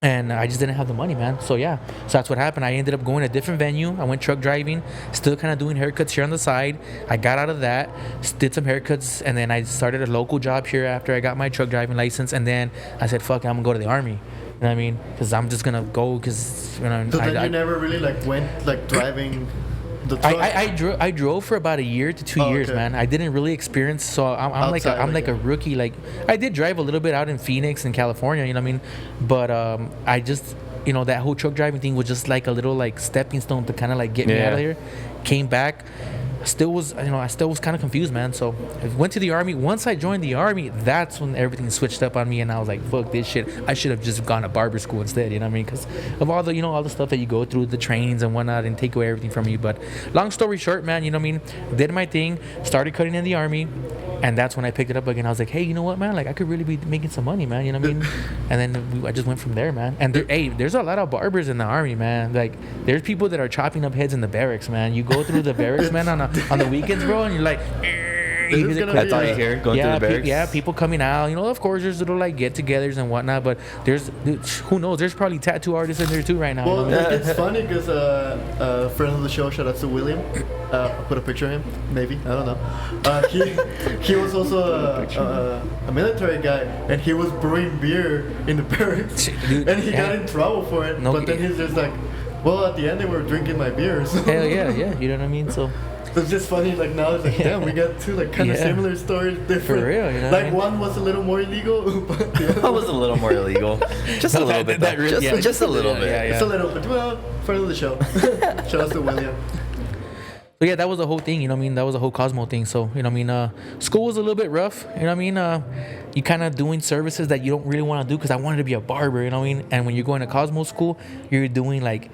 And I just didn't have the money, man. So yeah, so that's what happened. I ended up going to a different venue. I went truck driving, still kind of doing haircuts here on the side. I got out of that, did some haircuts, and then I started a local job here after I got my truck driving license. And then I said, "Fuck it, I'm gonna go to the army." You know what I mean? Because I'm just gonna go because So then you never really went driving the truck. I drove for about a year to 2 years, okay. man. I didn't really experience, so I'm like a rookie. Like, I did drive a little bit out in Phoenix and California, you know what I mean? But I just, that whole truck driving thing was just like a little like stepping stone to kind of like get me out of here. Came back. I still was kind of confused, man. So I went to the army. Once I joined the army, that's when everything switched up on me, and I was like, "Fuck this shit! I should have just gone to barber school instead." You know what I mean? Because of all the all the stuff that you go through, the trainings and whatnot, and take away everything from you. But long story short, man, you know what I mean? Did my thing, started cutting in the army, and that's when I picked it up again. I was like, "Hey, you know what, man? Like, I could really be making some money, man. You know what I mean?" And then I just went from there, man. And there's a lot of barbers in the army, man. Like, there's people that are chopping up heads in the barracks, man. You go through the barracks, man, on the weekends, bro, and you're like, That's all you hear going through the barracks. People coming out. Of course, there's little like get-togethers and whatnot, but who knows? There's probably tattoo artists in there too right now. Well, it's funny because a friend of the show, shout out to William. I'll put a picture of him, maybe, I don't know. He was also a military guy, and he was brewing beer in the barracks, Dude, and he got in trouble for it. But then he's just like, well, at the end they were drinking my beer. So. Hell yeah, you know what I mean? So it's just funny, like now it's like, damn, we got two like kind of similar stories, different. For real, Like one was a little more illegal, but the other That was a little more illegal. Just a little bit. Just a little bit. Yeah. It's a little bit. Well, friend of the show. Shout out to William. So yeah, that was the whole thing, you know what I mean? That was the whole Cosmo thing. So, you know what I mean? School was a little bit rough, you know what I mean? You kind of doing services that you don't really want to do because I wanted to be a barber, you know what I mean? And when you're going to Cosmo school, you're doing like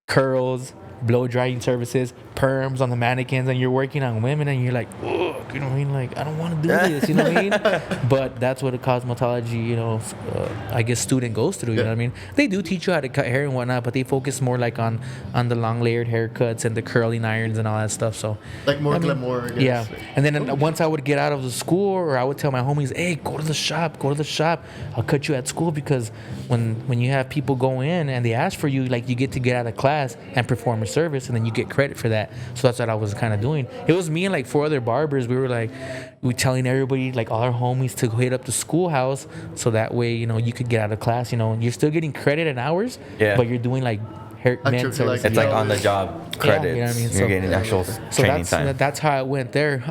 curls, blow drying services, perms on the mannequins, and you're working on women, and you're like, ugh, you know what I mean? Like, I don't want to do this, you know what I mean? But that's what a cosmetology, I guess student goes through, you know what I mean? They do teach you how to cut hair and whatnot, but they focus more like on the long layered haircuts and the curling irons and all that stuff. So like more glamour, I guess. yeah. And then once I would get out of the school, or I would tell my homies, hey, go to the shop. I'll cut you at school, because when you have people go in and they ask for you, like, you get to get out of class and perform a service, and then you get credit for that. So that's what I was kind of doing. It was me and like 4 other barbers. We were telling everybody, like all our homies, to hit up the schoolhouse, so that way, you could get out of class. You're still getting credit and hours, but you're doing like hair men service. It's like on the job credits. You know what I mean? You're getting actual training time. That's how it went there.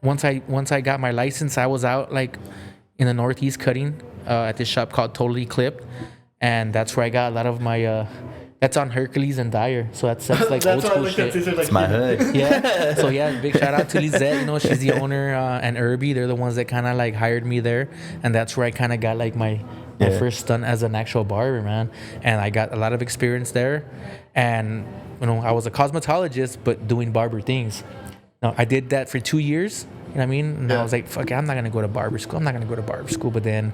Once I got my license, I was out like in the Northeast cutting at this shop called Totally Clipped, and that's where I got a lot of my. That's on Hercules and Dyer, so that's like old school shit. It's my hood. Yeah. So yeah, big shout out to Lizette. She's the owner, and Irby. They're the ones that kind of like hired me there, and that's where I kind of got like my first stunt as an actual barber, man. And I got a lot of experience there, and I was a cosmetologist, but doing barber things. I did that for 2 years. You know what I mean? And I was like, fuck it, I'm not gonna go to barber school. But then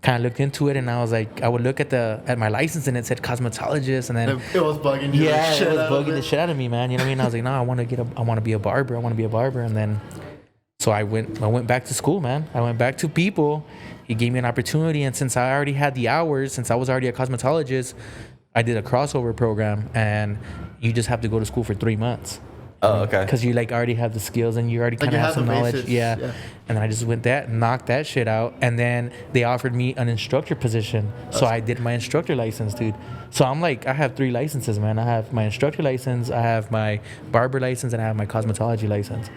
kind of looked into it, and I was like, I would look at my license, and it said cosmetologist, and then it was bugging you. Yeah, it was bugging the shit out of me, man. You know what I mean? I was like, no, I want to be a barber. And then so I went back to school, man. I went back to people. He gave me an opportunity, and since I already had the hours, since I was already a cosmetologist, I did a crossover program, and you just have to go to school for 3 months. Oh, okay. Because you like already have the skills, and you already kind of have some knowledge. Yeah. And then I just knocked that shit out, and then they offered me an instructor position. So I did my instructor license, dude. So I'm like, I have 3 licenses, man. I have my instructor license, I have my barber license, and I have my cosmetology license.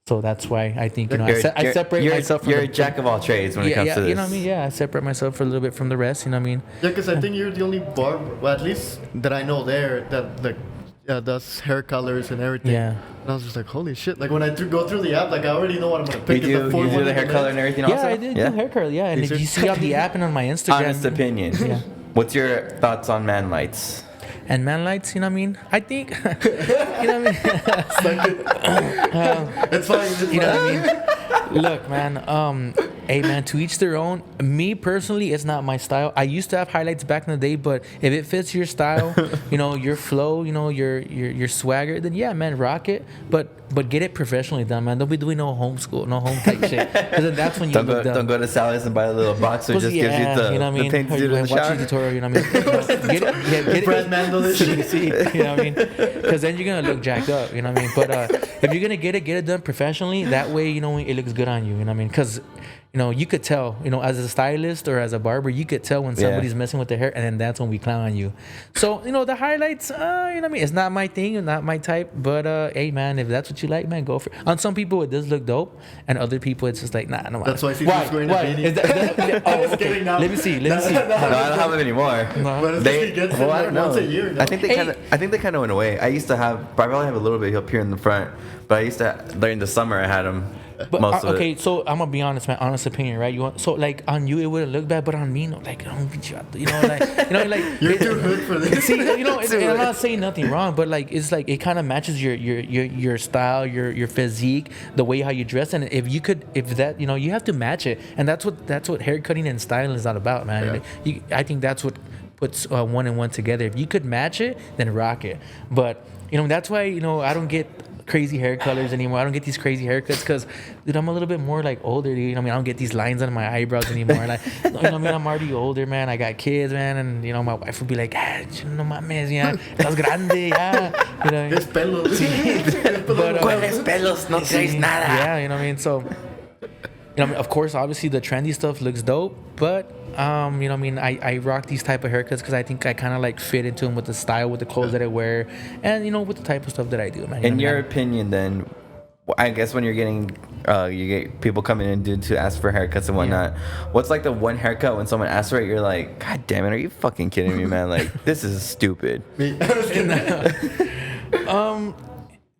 So that's why I think I separate myself from you're a jack of all trades when it comes to this. You know what I mean? Yeah, I separate myself a little bit from the rest. You know what I mean? Yeah, because I think you're the only barber, well, at least that I know there, that like does hair colors and everything. Yeah. And I was just like, holy shit! Like when I go through the app, like I already know what I'm gonna pick. You do the hair color and everything. Yeah, also? I did do hair color. Yeah, and if you see on the app and on my Instagram. Honest opinion. Yeah. What's your thoughts on man lights? And man lights, you know what I mean? I think, you know what I mean? It's fine. You know what I mean? Look, man. Hey, man. To each their own. Me personally, it's not my style. I used to have highlights back in the day, but if it fits your style, your flow, your swagger, then yeah, man, rock it. But get it professionally done, man. Don't be doing no home type shit. Because then that's when you look dumb. Don't go to Sally's and buy a little box that just gives you the thing to do in the shower. Watch the tutorial, you know what I mean? Get it. Brad Mandel this shit. You know what I mean? Because then you're going to look jacked up, you know what I mean? But if you're going to get it done professionally, that way, it looks good on you, you know what I mean? Because you could tell, as a stylist or as a barber, you could tell when somebody's messing with their hair, and then that's when we clown on you. So, the highlights, you know what I mean? It's not my thing, not my type, but hey, man, if that's what you like, man, go for it. On some people, it does look dope, and other people, it's just like, nah, no. That's why Caesar's going to beanie. Oh, okay. Let me see. No, I don't have it anymore. No. But he gets it I don't know. once a year. No? I think they kind of went away. I probably have a little bit up here in the front, but I used to, during the summer, I had them. But most of okay, it. So I'm gonna be honest, man. Honest opinion, right? Like on you, it wouldn't look bad, but on me, no. Like I don't beat you out. Like you're too hood for this. See, and I'm not saying nothing wrong, but like it's like it kind of matches your style, your physique, the way how you dress, and if that you have to match it, and that's what hair cutting and styling is all about, man. Yeah. I think that's what puts one and one together. If you could match it, then rock it. But that's why I don't get crazy hair colors anymore. I don't get these crazy haircuts because, dude, I'm a little bit more like older, dude. I don't get these lines on my eyebrows anymore. Like, I'm already older, man. I got kids, man, and my wife would be like, no mames, estás grande, ya. There's pelos. ¿Cuáles pelos? No traes nada. Yeah, you know what I mean? So, of course, obviously the trendy stuff looks dope, but I rock these type of haircuts because I think I kind of like fit into them with the style, with the clothes that I wear, and with the type of stuff that I do, man. In your opinion, then, I guess when you're getting, you get people coming in to ask for haircuts and whatnot. What's like the one haircut when someone asks for it, you're like, God damn it, are you fucking kidding me, man? Like, this is stupid.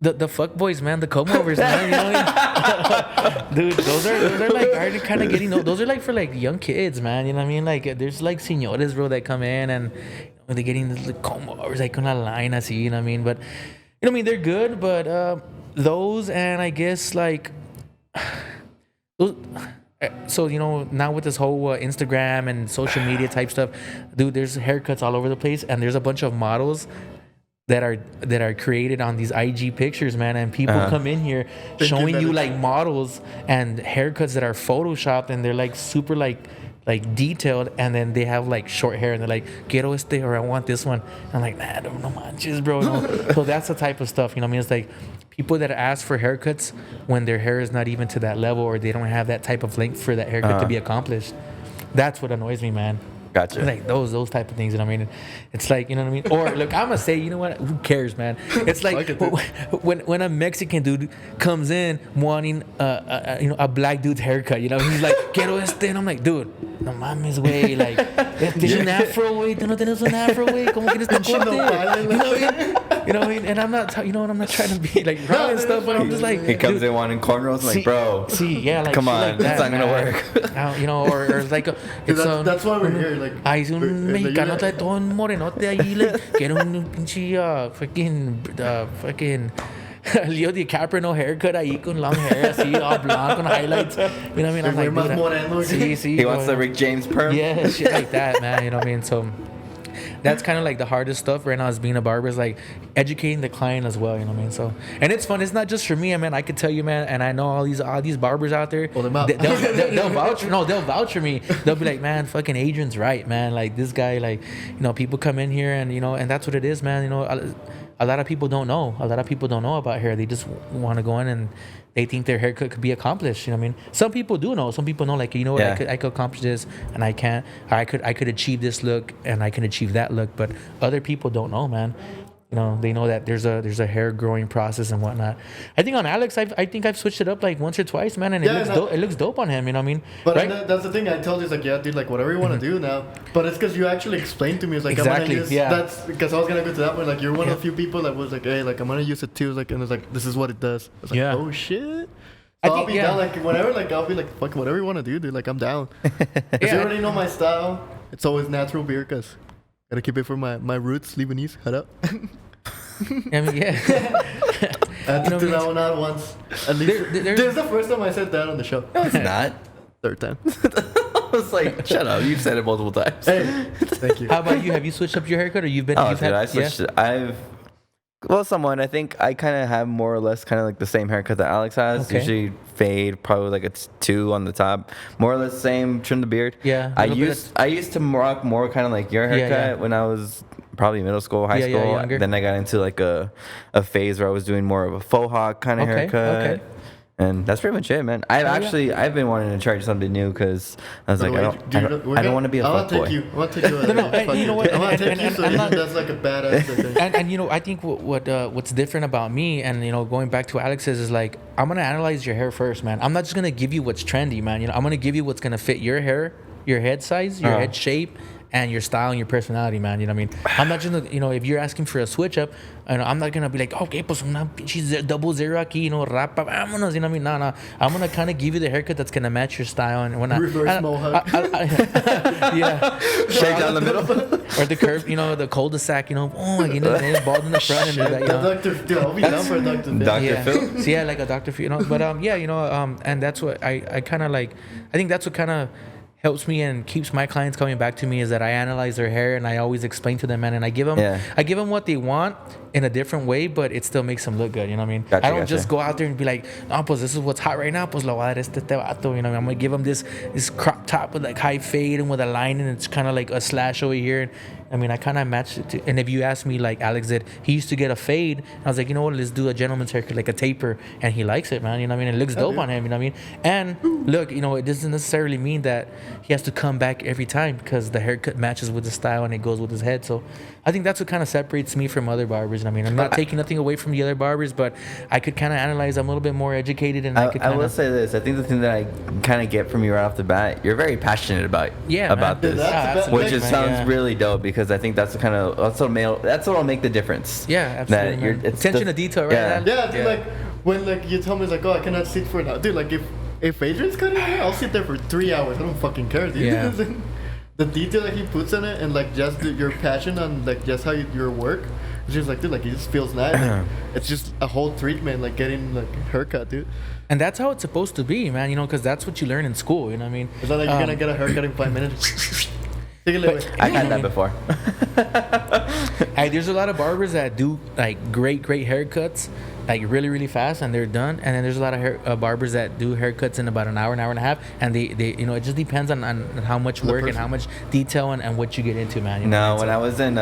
the fuck boys, man, the comb overs, man. You know what I mean? Dude, those are like are kind of getting those are like for like young kids, man. You know what I mean? Like there's like señores, bro, that come in and they're getting the comb overs like on a line, I see. You know what I mean? But you know what I mean? They're good, but those and I guess like those. So you know now with this whole Instagram and social media type stuff, dude, there's haircuts all over the place, and there's a bunch of models that are created on these IG pictures, man, and people come in here showing you like models and haircuts that are photoshopped, and they're like super like detailed, and then they have like short hair, and they're like quiero este, or I want this one. I'm like, nah, no manches, bro. No. So that's the type of stuff, you know what I mean? It's like people that ask for haircuts when their hair is not even to that level, or they don't have that type of length for that haircut to be accomplished. That's what annoys me, man. Gotcha. Like those type of things, you know what I mean? It's like, you know what I mean? Or look, I'm gonna say, you know what? Who cares, man? It's like when a Mexican dude comes in wanting a black dude's haircut, you know, he's like, quiero este, and I'm like, dude, no mames, güey, like, tienes un afro, güey, tú no tienes un afro, güey, ¿cómo quieres tu corte? You know what I mean? You know what I mean? And I'm not, I'm not trying to be like wrong and stuff, but I'm just like, he comes in wanting cornrows, like, bro, yeah, like, come on, like that's not gonna work. You know, or it's like, that's why we're here. Like, es un mexicano, trae todo un morenote ahí, like, quiero un pinche fucking Leo DiCaprio haircut ahí con long hair así, all blonde con highlights. You know what I mean? I'm like, dude, he wants the Rick James perm. Yeah, shit like that, man. You know what I mean? So that's kind of like the hardest stuff right now as being a barber, is like educating the client as well, you know what I mean? So, and it's fun. It's not just for me, man. I could tell you, man, and I know all these barbers out there. Pull them out. They'll vouch. No, they'll vouch for me. They'll be like, man, fucking Adrian's right, man. Like this guy, like, you know, people come in here and, you know, and that's what it is, man. You know, a lot of people don't know. A lot of people don't know about hair. They just want to go in and they think their haircut could be accomplished. You know what I mean? Some people do know. Some people know, like, you know what, I could accomplish this and I can't. Or I could achieve this look and I can achieve that look. But other people don't know, man. You know, they know that there's a hair growing process and whatnot. I think on Alex, I think I've switched it up like once or twice, man, and it looks dope on him. You know what I mean? But right? that's the thing. I told you, it's like, yeah, dude, like whatever you want to do now. But it's because you actually explained to me. It's like, exactly. I'm gonna use, that's because I was gonna go to that one. Like, you're one of the few people that was like, hey, like I'm gonna use it too. Like, and it's like, this is what it does. I was like, oh shit. So I'll be down, like, whenever, like, I'll be like, fuck, whatever you want to do, dude, like, I'm down. Because you already know my style. It's always natural beer, because gotta keep it for my roots, Lebanese, head up. I mean, yeah. I had to do that one out once. At least. This is the first time I said that on the show. No, it's not. Third time. I was like, shut up. You've said it multiple times. Hey, thank you. How about you? Have you switched up your haircut, or you've been? Oh, dude, I switched. Yeah? Well, someone. I think I kind of have more or less kind of like the same haircut that Alex has. Okay. Usually fade, probably like it's 2 on the top, more or less same. Trim the beard. Yeah. I used to rock more kind of like your haircut when I was probably middle school, high school. Then I got into like a phase where I was doing more of a faux hawk kind of haircut. Okay. And that's pretty much it, man. I've been wanting to try something new because I was like, I don't want to be a fuckboy. I want to take you. No, you know what? I want to take you. So that's like a badass thing. And you know, I think what's different about me, and you know, going back to Alex's, is like, I'm gonna analyze your hair first, man. I'm not just gonna give you what's trendy, man. You know, I'm gonna give you what's gonna fit your hair, your head size, your head shape, and your style and your personality, man. You know what I mean? I'm not just gonna, you know, if you're asking for a switch up, and I'm not gonna be like, okay, pues una pinche double zero aquí, you know, rapa, vámonos, you know what I mean? No. I'm gonna kind of give you the haircut that's gonna match your style, and when reverse mohawk. Yeah, shave down the middle, or the curve, you know, the cul-de-sac, you know, you know, bald in the front and that, you know. I'll be down for a Dr. Phil. So yeah, like a Dr. Phil, you know. But yeah, you know, and that's what I kind of like. I think that's what kind of helps me and keeps my clients coming back to me, is that I analyze their hair and I always explain to them, man, and I give them what they want in a different way, but it still makes them look good. You know what I mean? I don't just go out there and be like, no, pues this is what's hot right now, pues lo voy a dar este vato. You know, I'm gonna give them this crop top with like high fade and with a line, and it's kind of like a slash over here. I mean, I kind of matched it to, and if you ask me, like Alex did, he used to get a fade. And I was like, you know what, let's do a gentleman's haircut, like a taper, and he likes it, man. You know what I mean? It looks dope on him. You know what I mean? And look, you know, it doesn't necessarily mean that he has to come back every time, because the haircut matches with the style and it goes with his head. So I think that's what kind of separates me from other barbers. barbers. I mean, I'm not taking nothing away from the other barbers, but I could kind of analyze. I'm a little bit more educated, and I will say this. I think the thing that I kind of get from you right off the bat, you're very passionate about this, which sounds really dope, because I think that's what'll make the difference. Yeah, absolutely. Attention to detail, right? Yeah, dude, like when like you tell me like, oh, I cannot sit for an hour, dude. Like if Adrian's cutting hair, I'll sit there for 3 hours. I don't fucking care, dude. Yeah. The detail that he puts in it, and like just your passion on like just how your work, it's just like, dude, like it just feels nice. Like, it's just a whole treatment, like getting like a haircut, dude. And that's how it's supposed to be, man. You know, because that's what you learn in school. You know what I mean? It's not like you're gonna get a haircut in 5 minutes. I had that before. Hey, there's a lot of barbers that do like great haircuts, like really fast, and they're done. And then there's a lot of barbers that do haircuts in about an hour and a half, and they you know, it just depends on how much work and how much detail and what you get into, man. You know, when I was in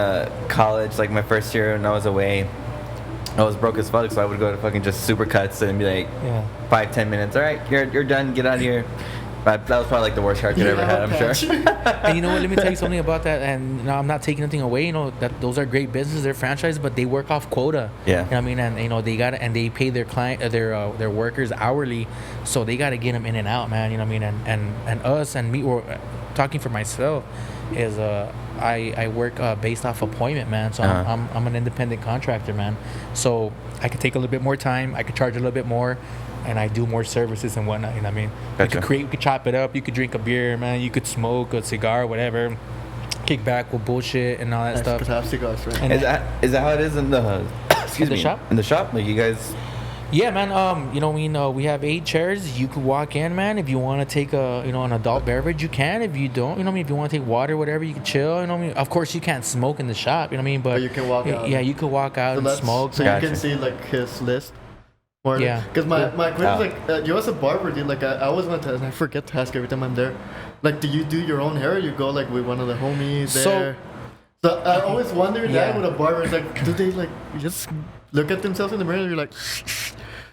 college, like my first year when I was away, I was broke as fuck, so I would go to fucking just super cuts and be like 5-10 minutes. All right, you're done. Get out of here. But that was probably like the worst haircut I ever had, I'm sure. And you know what? Let me tell you something about that. And you know, I'm not taking anything away. You know, that those are great businesses. They're franchises, but they work off quota. Yeah. You know what I mean? And you know, they got and they pay their their workers hourly, so they got to get them in and out, man. You know what I mean? And us and me, or talking for myself, is I work based off appointment, man. So I'm an independent contractor, man. So I could take a little bit more time. I could charge a little bit more. And I do more services and whatnot, you know what I mean? Gotcha. You could chop it up, you could drink a beer, man, you could smoke a cigar, whatever, kick back with bullshit and all that stuff. Have cigars, right? And is that how it is in the shop? In the shop, like you guys. Yeah, man. You know, we have 8 chairs. You could walk in, man. If you want to take an adult beverage, you can. If you don't, you know what I mean. If you want to take water, wwhatever, you can chill. You know what I mean. Of course, you can't smoke in the shop. You know what I mean. But you can walk out. Yeah, you could walk out and smoke. So you can see like his list. Yeah. Because my question is like, you as a barber, dude, like I always want to, and I forget to ask every time I'm there. Like, do you do your own hair, or you go like with one of the homies there? So I always wonder that with a barber, it's like, do they like just look at themselves in the mirror and you're like...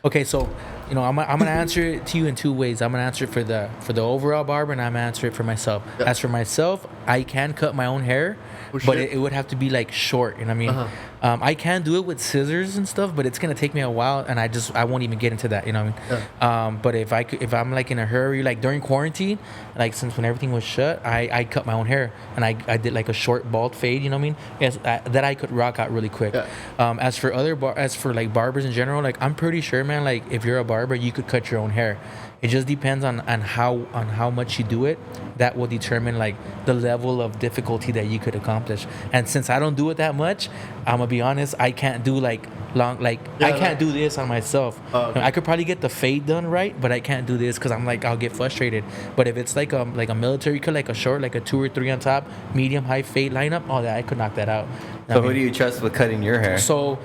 Okay, so, you know, I'm gonna answer it to you in 2 ways. I'm gonna answer it for the overall barber, and I'm gonna answer it for myself. Yeah. As for myself, I can cut my own hair, but it would have to be like short. You know what I mean? I can do it with scissors and stuff, but it's gonna take me a while, and I won't even get into that. You know what I mean? But if I'm like in a hurry, like during quarantine, like since when everything was shut, I cut my own hair, and I did like a short bald fade. You know what I mean? Yes, that I could rock out really quick. Yeah. As for like barbers in general, like I'm pretty sure, man. Like if you're a barber, you could cut your own hair. It just depends on how much you do it. That will determine like the level of difficulty that you could accomplish. And since I don't do it that much, I'm gonna be honest, I can't do like long I can't do this on myself. Okay. I could probably get the fade done right, but I can't do this because I'm like, I'll get frustrated. But if it's like a military cut, like a short, like a 2 or 3 on top, medium high fade lineup, that I could knock that out. So who do you trust with cutting your hair? So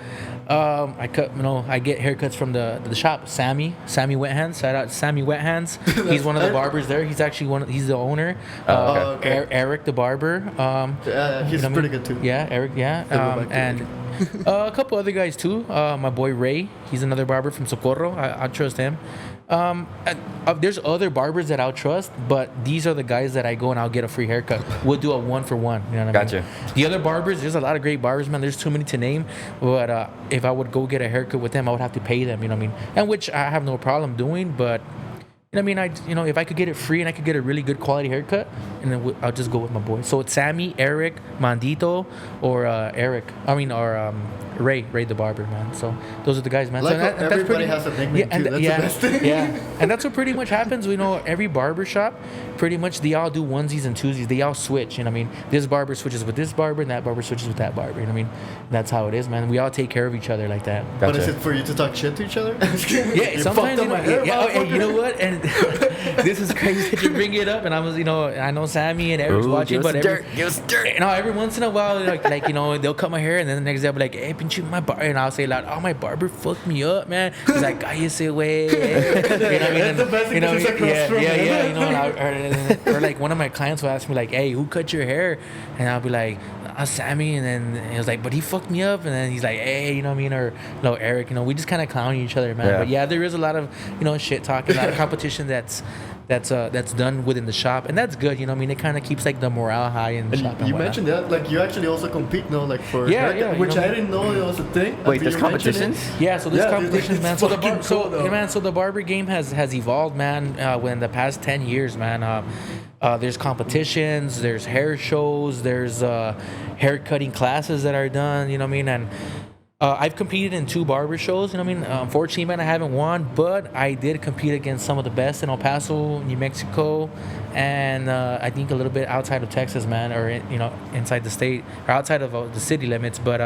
I get haircuts from the shop. Sammy Wet Hands. Shout out to Sammy Wet Hands. He's one of the barbers there. He's actually he's the owner. Okay. Eric the barber. He's pretty good too. Yeah, Eric. Yeah, and a couple other guys too. My boy Ray. He's another barber from Socorro. I trust him. There's other barbers that I'll trust, but these are the guys that I go and I'll get a free haircut. We'll do a 1-for-1. You know what I mean? Gotcha. The other barbers, there's a lot of great barbers, man. There's too many to name. But if I would go get a haircut with them, I would have to pay them. You know what I mean? And which I have no problem doing, but. You know what I mean? If I could get it free and I could get a really good quality haircut, and then I'll just go with my boy. So it's Sammy, Eric, Mandito, or Ray the barber, man. So those are the guys, man. Like so everybody has a nickname too. That's the best thing. Yeah, and that's what pretty much happens. You know, every barber shop, pretty much they all do onesies and twosies. They all switch. You know what I mean? This barber switches with this barber, and that barber switches with that barber. You know what I mean? That's how it is, man. We all take care of each other like that. Gotcha. But is it for you to talk shit to each other? Yeah, sometimes. And you know what? And this is crazy that you bring it up. And I know Sammy and Eric's watching, but every once in a while, like they'll cut my hair, and then the next day I'll be like, hey, pinche my barber, and I'll say loud, oh, my barber fucked me up, man. He's like, cállese, güey. You know what I mean? That's the best thing to yeah. Or like one of my clients will ask me like, hey, who cut your hair? And I'll be like, Sammy, and then he was like, but he fucked me up, and then he's like, hey, you know what I mean, or Eric, we just kind of clowning each other, man. Yeah. But yeah, there is a lot of shit talking, a lot of competition that's that's done within the shop, and that's good. You know, what I mean, it kind of keeps like the morale high in the And shop. And you whatnot. mentioned that, like, you actually also compete now, like, for Yeah, haircut, yeah, you which know- I didn't know it was a thing. Wait, until there's you mentioned it. competitions? Yeah, so there's Yeah, dude, competitions, it's man. So the fucking cool, though. so the barber game has evolved, man. Within the past 10 years, man. There's competitions, there's hair shows, there's hair cutting classes that are done. You know what I mean? And I've competed in 2 barber shows. You know what I mean? Unfortunately, man, I haven't won, but I did compete against some of the best in El Paso, New Mexico, and I think a little bit outside of Texas, man, or inside the state or outside of the city limits. But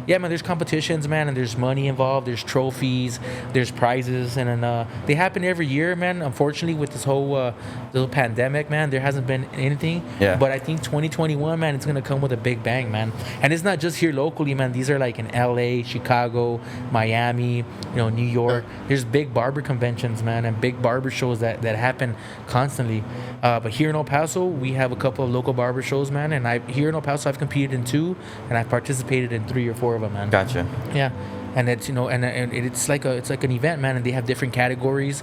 yeah, man, there's competitions, man, and there's money involved. There's trophies, there's prizes, and then they happen every year, man. Unfortunately, with this whole little pandemic, man, there hasn't been anything. Yeah. But I think 2021, man, it's gonna come with a big bang, man. And it's not just here locally, man. These are like in LA, Chicago, Miami, New York. There's big barber conventions, man, and big barber shows that happen constantly. But here in El Paso, we have a couple of local barber shows, man. And here in El Paso, I've competed in 2, and I've participated in 3 or 4 of them, man. Gotcha. Yeah, and it's and it's like an event, man. And they have different categories.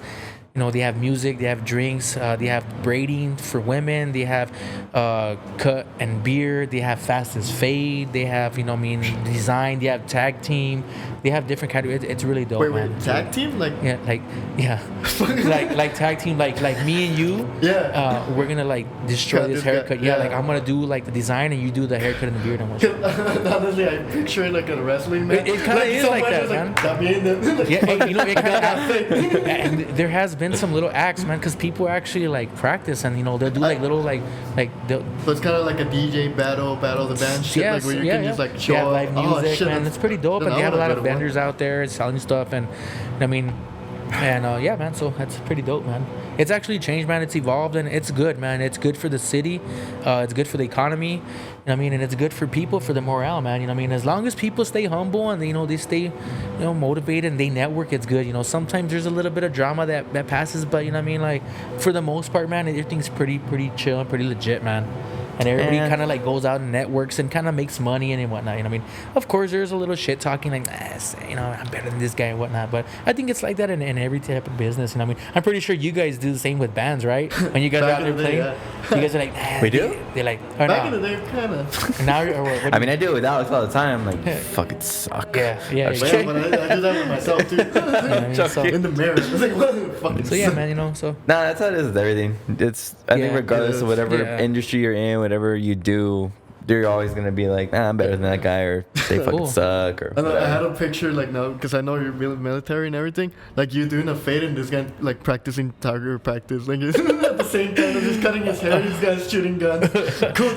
They have music, they have drinks, they have braiding for women, they have cut and beard, they have fastest fade, they have design, they have tag team, they have different categories. It's really dope, man. Wait, tag team? Like, like tag team, like me and you. Yeah. We're gonna like destroy Cut this this guy, haircut. yeah. Like I'm gonna do like the design and you do the haircut and the beard and whatnot. honestly, I picture it like a wrestling match. It kinda is like that, man. Yeah, it kind of. And there has been some little acts, man, because people actually like practice and they'll do like little like they'll. So it's kind of like a DJ battle the band shit, Yes, like where you can just like show they have off. live music, man. It's pretty dope, and they have a lot of vendors. vendors out there selling stuff, and yeah, man. So that's pretty dope, man. It's actually changed, man. It's evolved, and it's good, man. It's good for the city. It's good for the economy. You know what I mean? And it's good for people, for the morale, man. You know what I mean? As long as people stay humble and they stay, motivated and they network, it's good. Sometimes there's a little bit of drama that passes, but you know what I mean? Like for the most part, man, everything's pretty chill and pretty legit, man. And everybody kind of like goes out and networks and kind of makes money and whatnot. You know what I mean? Of course, there's a little shit talking like, I'm better than this guy and whatnot. But I think it's like that in every type of business. You know what I mean? I'm pretty sure you guys do the same with bands, right? When you guys are out there playing, you guys are like, We do? They're like, Back in the day, kind of. now or what? I mean, I do it with Alex all the time. I'm like, fucking suck. Yeah. Well, but I do that with myself too. You know what I mean? So, In the mirror. It's like, what the fucking so yeah, man. So Nah, that's how it is with everything. I think regardless it of is. whatever Yeah. industry you're in, whatever you do, you're always gonna be like, I'm better than that guy, or they fucking Cool. suck, or I know, I whatever. had a picture like now because I know you're military and everything. Like you doing a fade and this guy like practicing target practice. Like at the same time, I'm just cutting his hair. This guy's shooting guns. Cool.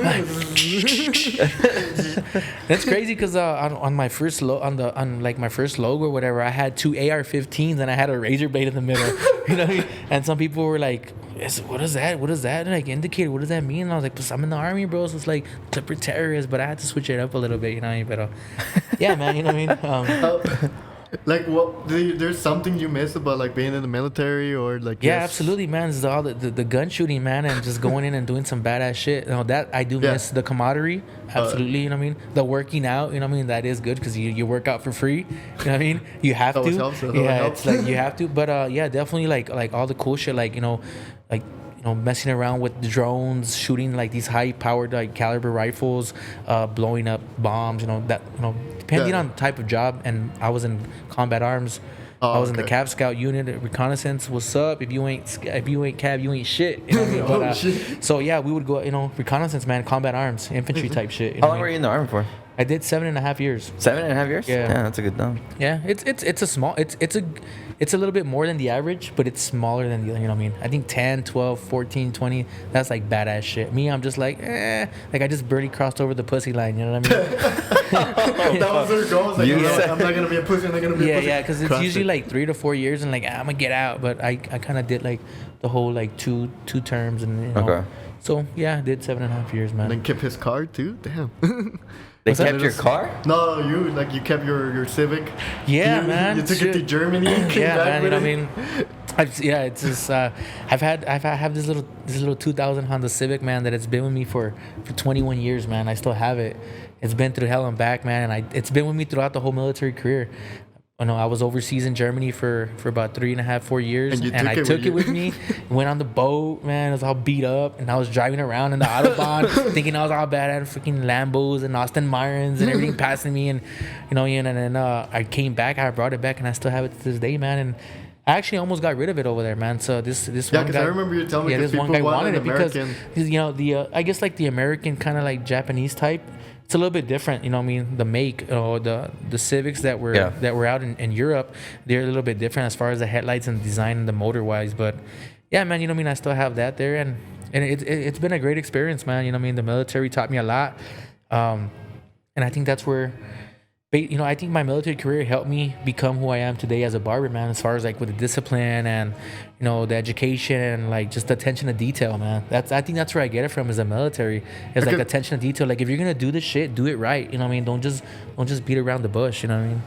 that's crazy because on my first my first logo or whatever, I had 2 AR-15s and I had a razor blade in the middle. And some people were like, what is that? What is that? Like indicator? What does that mean? And I was like, "Pues I'm in the army, bro. So it's like clipper terrorist." But I had to switch it up a little bit, you know what I mean? But yeah, man, you know what I mean? Like what? There's something you miss about like being in the military or like Yeah, absolutely, man. It's all the gun shooting, man, and just going in and doing some badass shit. That I do miss the camaraderie. Absolutely, you know what I mean? The working out, you know what I mean? That is good because you work out for free. You know what I mean? You have Always to. helps, it always Yeah, helps. it's like you have to. But yeah, definitely like all the cool shit, like messing around with the drones, shooting like these high powered like caliber rifles, blowing up bombs. Depending on the type of job. And I was in combat arms. Oh, I was in the okay. Cav Scout unit, reconnaissance. What's up? If you ain't Cav, you ain't shit. You know what I mean? But, Oh, shit. so yeah, we would go, reconnaissance, man, combat arms, infantry type shit. You How know long what were I you mean? in the army for? I did 7.5 years. 7.5 years? Yeah. that's a good number. Yeah, it's a small. It's a little bit more than the average, but it's smaller than the. You know what I mean? I think 10, 12, 14, 20. That's like badass shit. Me, I'm just like, like I just barely crossed over the pussy line. You know what I mean? That was their goal. It's like, You said- I'm not gonna be a pussy. I'm not gonna be a Yeah, pussy. yeah, because it's Crossed usually it. like 3 to 4 years, and like I'm gonna get out. But I kind of did like the whole like two terms, and Okay. So yeah, I did 7.5 years, man. And then kept his car too. Damn. They What's that? kept your car? No, you kept your Civic. Yeah, you, man. You took it to shit. Germany. Came Yeah, back man. You with know what I it. mean? It's just I have this little 2000 Honda Civic, man, that it's been with me for 21 years, man. I still have it. It's been through hell and back, man, and it's been with me throughout the whole military career. I was overseas in Germany for about 3.5, 4 years, And I took it with me. Went on the boat, man. It was all beat up, and I was driving around in the Autobahn, thinking I was all bad at freaking Lambos and Austin Martins and everything passing me, and then I came back. I brought it back, and I still have it to this day, man. And I actually almost got rid of it over there, man. So this one guy, I remember you telling me this one people guy wanted it because American. I guess like the American kind of like Japanese type. It's a little bit different, the make or the Civics that were out in Europe, they're a little bit different as far as the headlights and design and the motor wise. But yeah, man, I still have that there, and it's been a great experience, man. The military taught me a lot, and I think that's where. I think my military career helped me become who I am today as a barber, man, as far as like with the discipline and, the education and like just the attention to detail, man. I think that's where I get it from is the military. It's like attention to detail. Like if you're going to do this shit, do it right. Don't just beat around the bush. You know what I mean?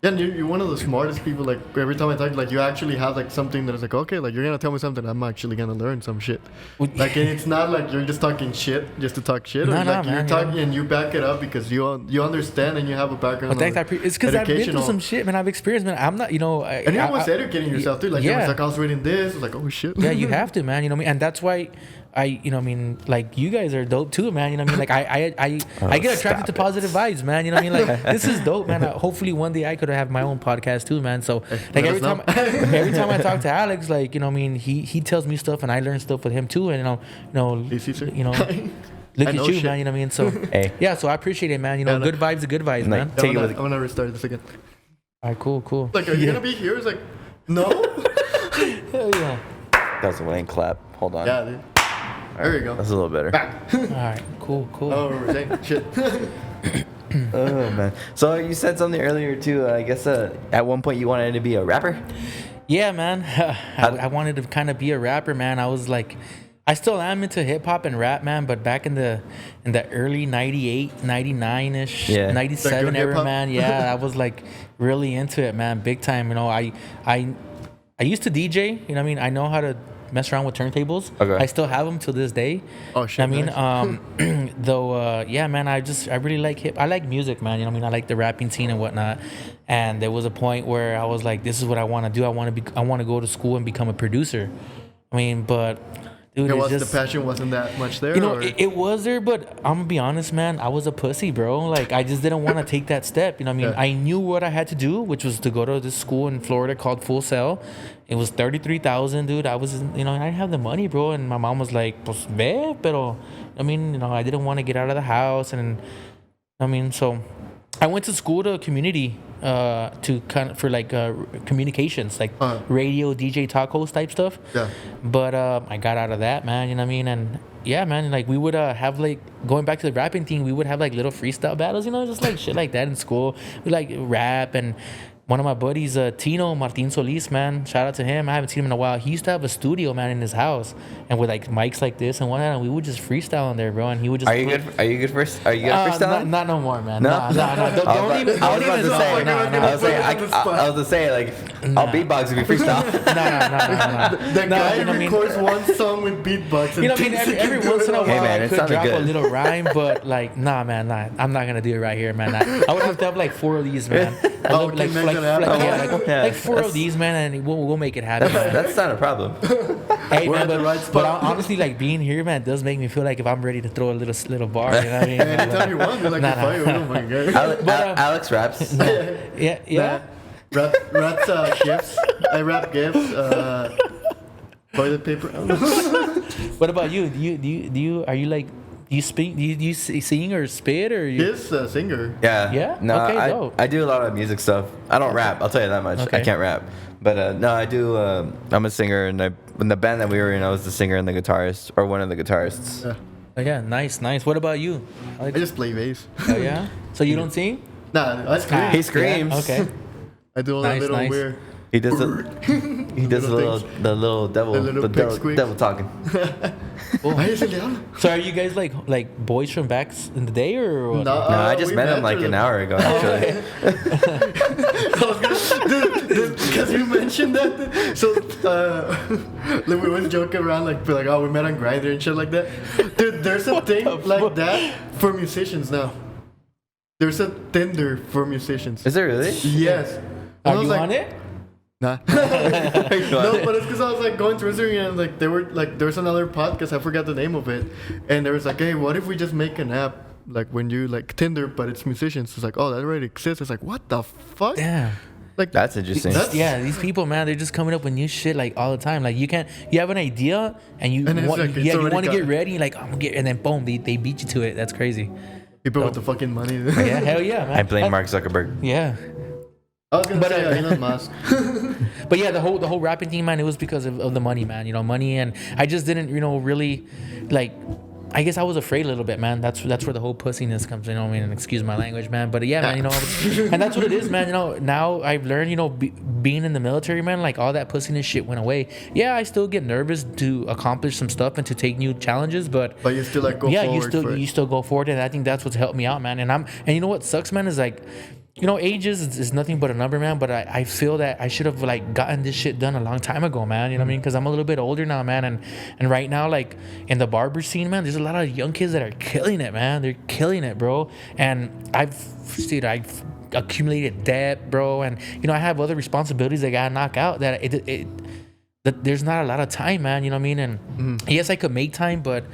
Yeah, and you're one of the smartest people. Like every time I talk, like you actually have like something that is like, okay, like you're gonna tell me something, I'm actually gonna learn some shit. Like and it's not like you're just talking shit just to talk shit. You're talking and you back it up because you understand and you have a background. Well, it's because I've been through some shit, man. I've experienced, man. I'm not, and you're almost educating yourself too. Like I was reading this, I was like, oh shit. Yeah, you have to, man. And that's why. Like you guys are dope too, man. Like I get attracted to positive vibes, man. Like this is dope, man. Hopefully one day I could have my own podcast too, man. So like every time I talk to Alex, like he tells me stuff and I learn stuff with him too, and look at you, shit. Man. So hey. Yeah, so I appreciate it, man. Good vibes are good vibes, man. I'm gonna restart this again. All right, cool. Like, are you gonna be here? It's like, no. Hell yeah. That's a lame clap. Hold on. Yeah, dude. There we go. That's a little better. Back. All right, cool. Oh, we're saying shit. Oh man. So you said something earlier too. I guess at one point you wanted to be a rapper. Yeah, man. I wanted to kind of be a rapper, man. I was like, I still am into hip hop and rap, man. But back in the early 98, 99 ish, 97 era, hip-hop? Man. Yeah, I was like really into it, man, big time. I used to DJ. I know how to mess around with turntables. Okay. I still have them to this day. Oh shit! Though, yeah, man. I really like I like music, man. I like the rapping scene and whatnot. And there was a point where I was like, this is what I want to do. I want to go to school and become a producer. But dude, the passion wasn't that much there. It was there, but I'm gonna be honest, man. I was a pussy, bro. Like I just didn't want to take that step. Yeah. I knew what I had to do, which was to go to this school in Florida called Full Sail. It was $33,000, dude. I was, I didn't have the money, bro. And my mom was like, "Pues ve," pero, I didn't want to get out of the house, and so I went to school to community, to kind of for like communications, like radio, DJ, talk host type stuff. Yeah. But I got out of that, man. And yeah, man. Like we would have like going back to the rapping thing, we would have like little freestyle battles, just like shit like that in school. We like rap and. One of my buddies, Tino Martin Solis, man, shout out to him. I haven't seen him in a while. He used to have a studio, man, in his house, and with like mics like this and whatnot, and we would just freestyle in there, bro. And he would just. Are you good for freestyling? Not no more, man. No. Don't even say. I was gonna say like I'll beatbox if you freestyle. No. The guy records one song with beatbox. Every once in a while man, I could drop a little rhyme, but like, nah, man, I'm not gonna do it right here, man. I would have to have like 4 of these, man. Like 4 of these, man, and we'll make it happen. That's not a problem. Hey, man, but honestly, like being here, man, does make me feel like if I'm ready to throw a little bar. You know what I mean? Anytime you want, you're like oh my god. Alex raps. Yeah. Raps gifts. I rap gifts. Toilet paper. What about you? Do you are you like? Do you speak? Do you sing or spit or? He's a singer. Yeah. Yeah. No, okay, I do a lot of music stuff. I don't rap. I'll tell you that much. Okay. I can't rap. But no, I do. I'm a singer, and in the band that we were in, I was the singer and the guitarist, or one of the guitarists. Yeah. Oh, yeah, nice. What about you? I just play bass. Oh yeah. So you don't sing? Nah, I scream. He screams. Yeah? Okay. I do all that little weird. He does the little devil talking. So are you guys like boys from back in the day or what? No, I just met him like an hour ago actually. Because you mentioned that, so like we was joking around like oh we met on Grindr and shit like that. Dude, there's a thing like that for musicians now. There's a Tinder for musicians. Is there really? Yes. I Are was you like, on it? Nah. No, but it's because I was like going through Instagram and like they were like there's another podcast, I forgot the name of it, and there was like, hey, what if we just make an app like when you like Tinder but it's musicians? It's like, oh, that already exists. It's like, what the fuck? Damn. Like That's interesting. Yeah, these people, man, they're just coming up with new shit like all the time. Like you have an idea and you And it's want, like, it's you already want to get got- ready, like I'm gonna get, and then boom, they beat you to it. That's crazy. people with the fucking money. Yeah, hell yeah, man. I blame Mark Zuckerberg. Yeah. I was gonna But, say uh, Elon Musk. But yeah, the whole rapping thing, man, it was because of the money, man. You know, money, and I just didn't, really, like. I guess I was afraid a little bit, man. That's where the whole pussiness comes in. You know what I mean? And excuse my language, man. But yeah, man, and that's what it is, man. Now I've learned, being in the military, man, like all that pussiness shit went away. Yeah, I still get nervous to accomplish some stuff and to take new challenges, but But you still like go forward. you still go forward, and I think that's what's helped me out, man. And you know what sucks, man, is like, age is nothing but a number, man. But I feel that I should have like gotten this shit done a long time ago, man. You know what I mean? Because I'm a little bit older now, man. And right now, like in the barber scene, man, there's a lot of young kids that are killing it, man. They're killing it, bro. And I've accumulated debt, bro. And I have other responsibilities I gotta knock out that that there's not a lot of time, man. You know what I mean? And yes, I could make time, but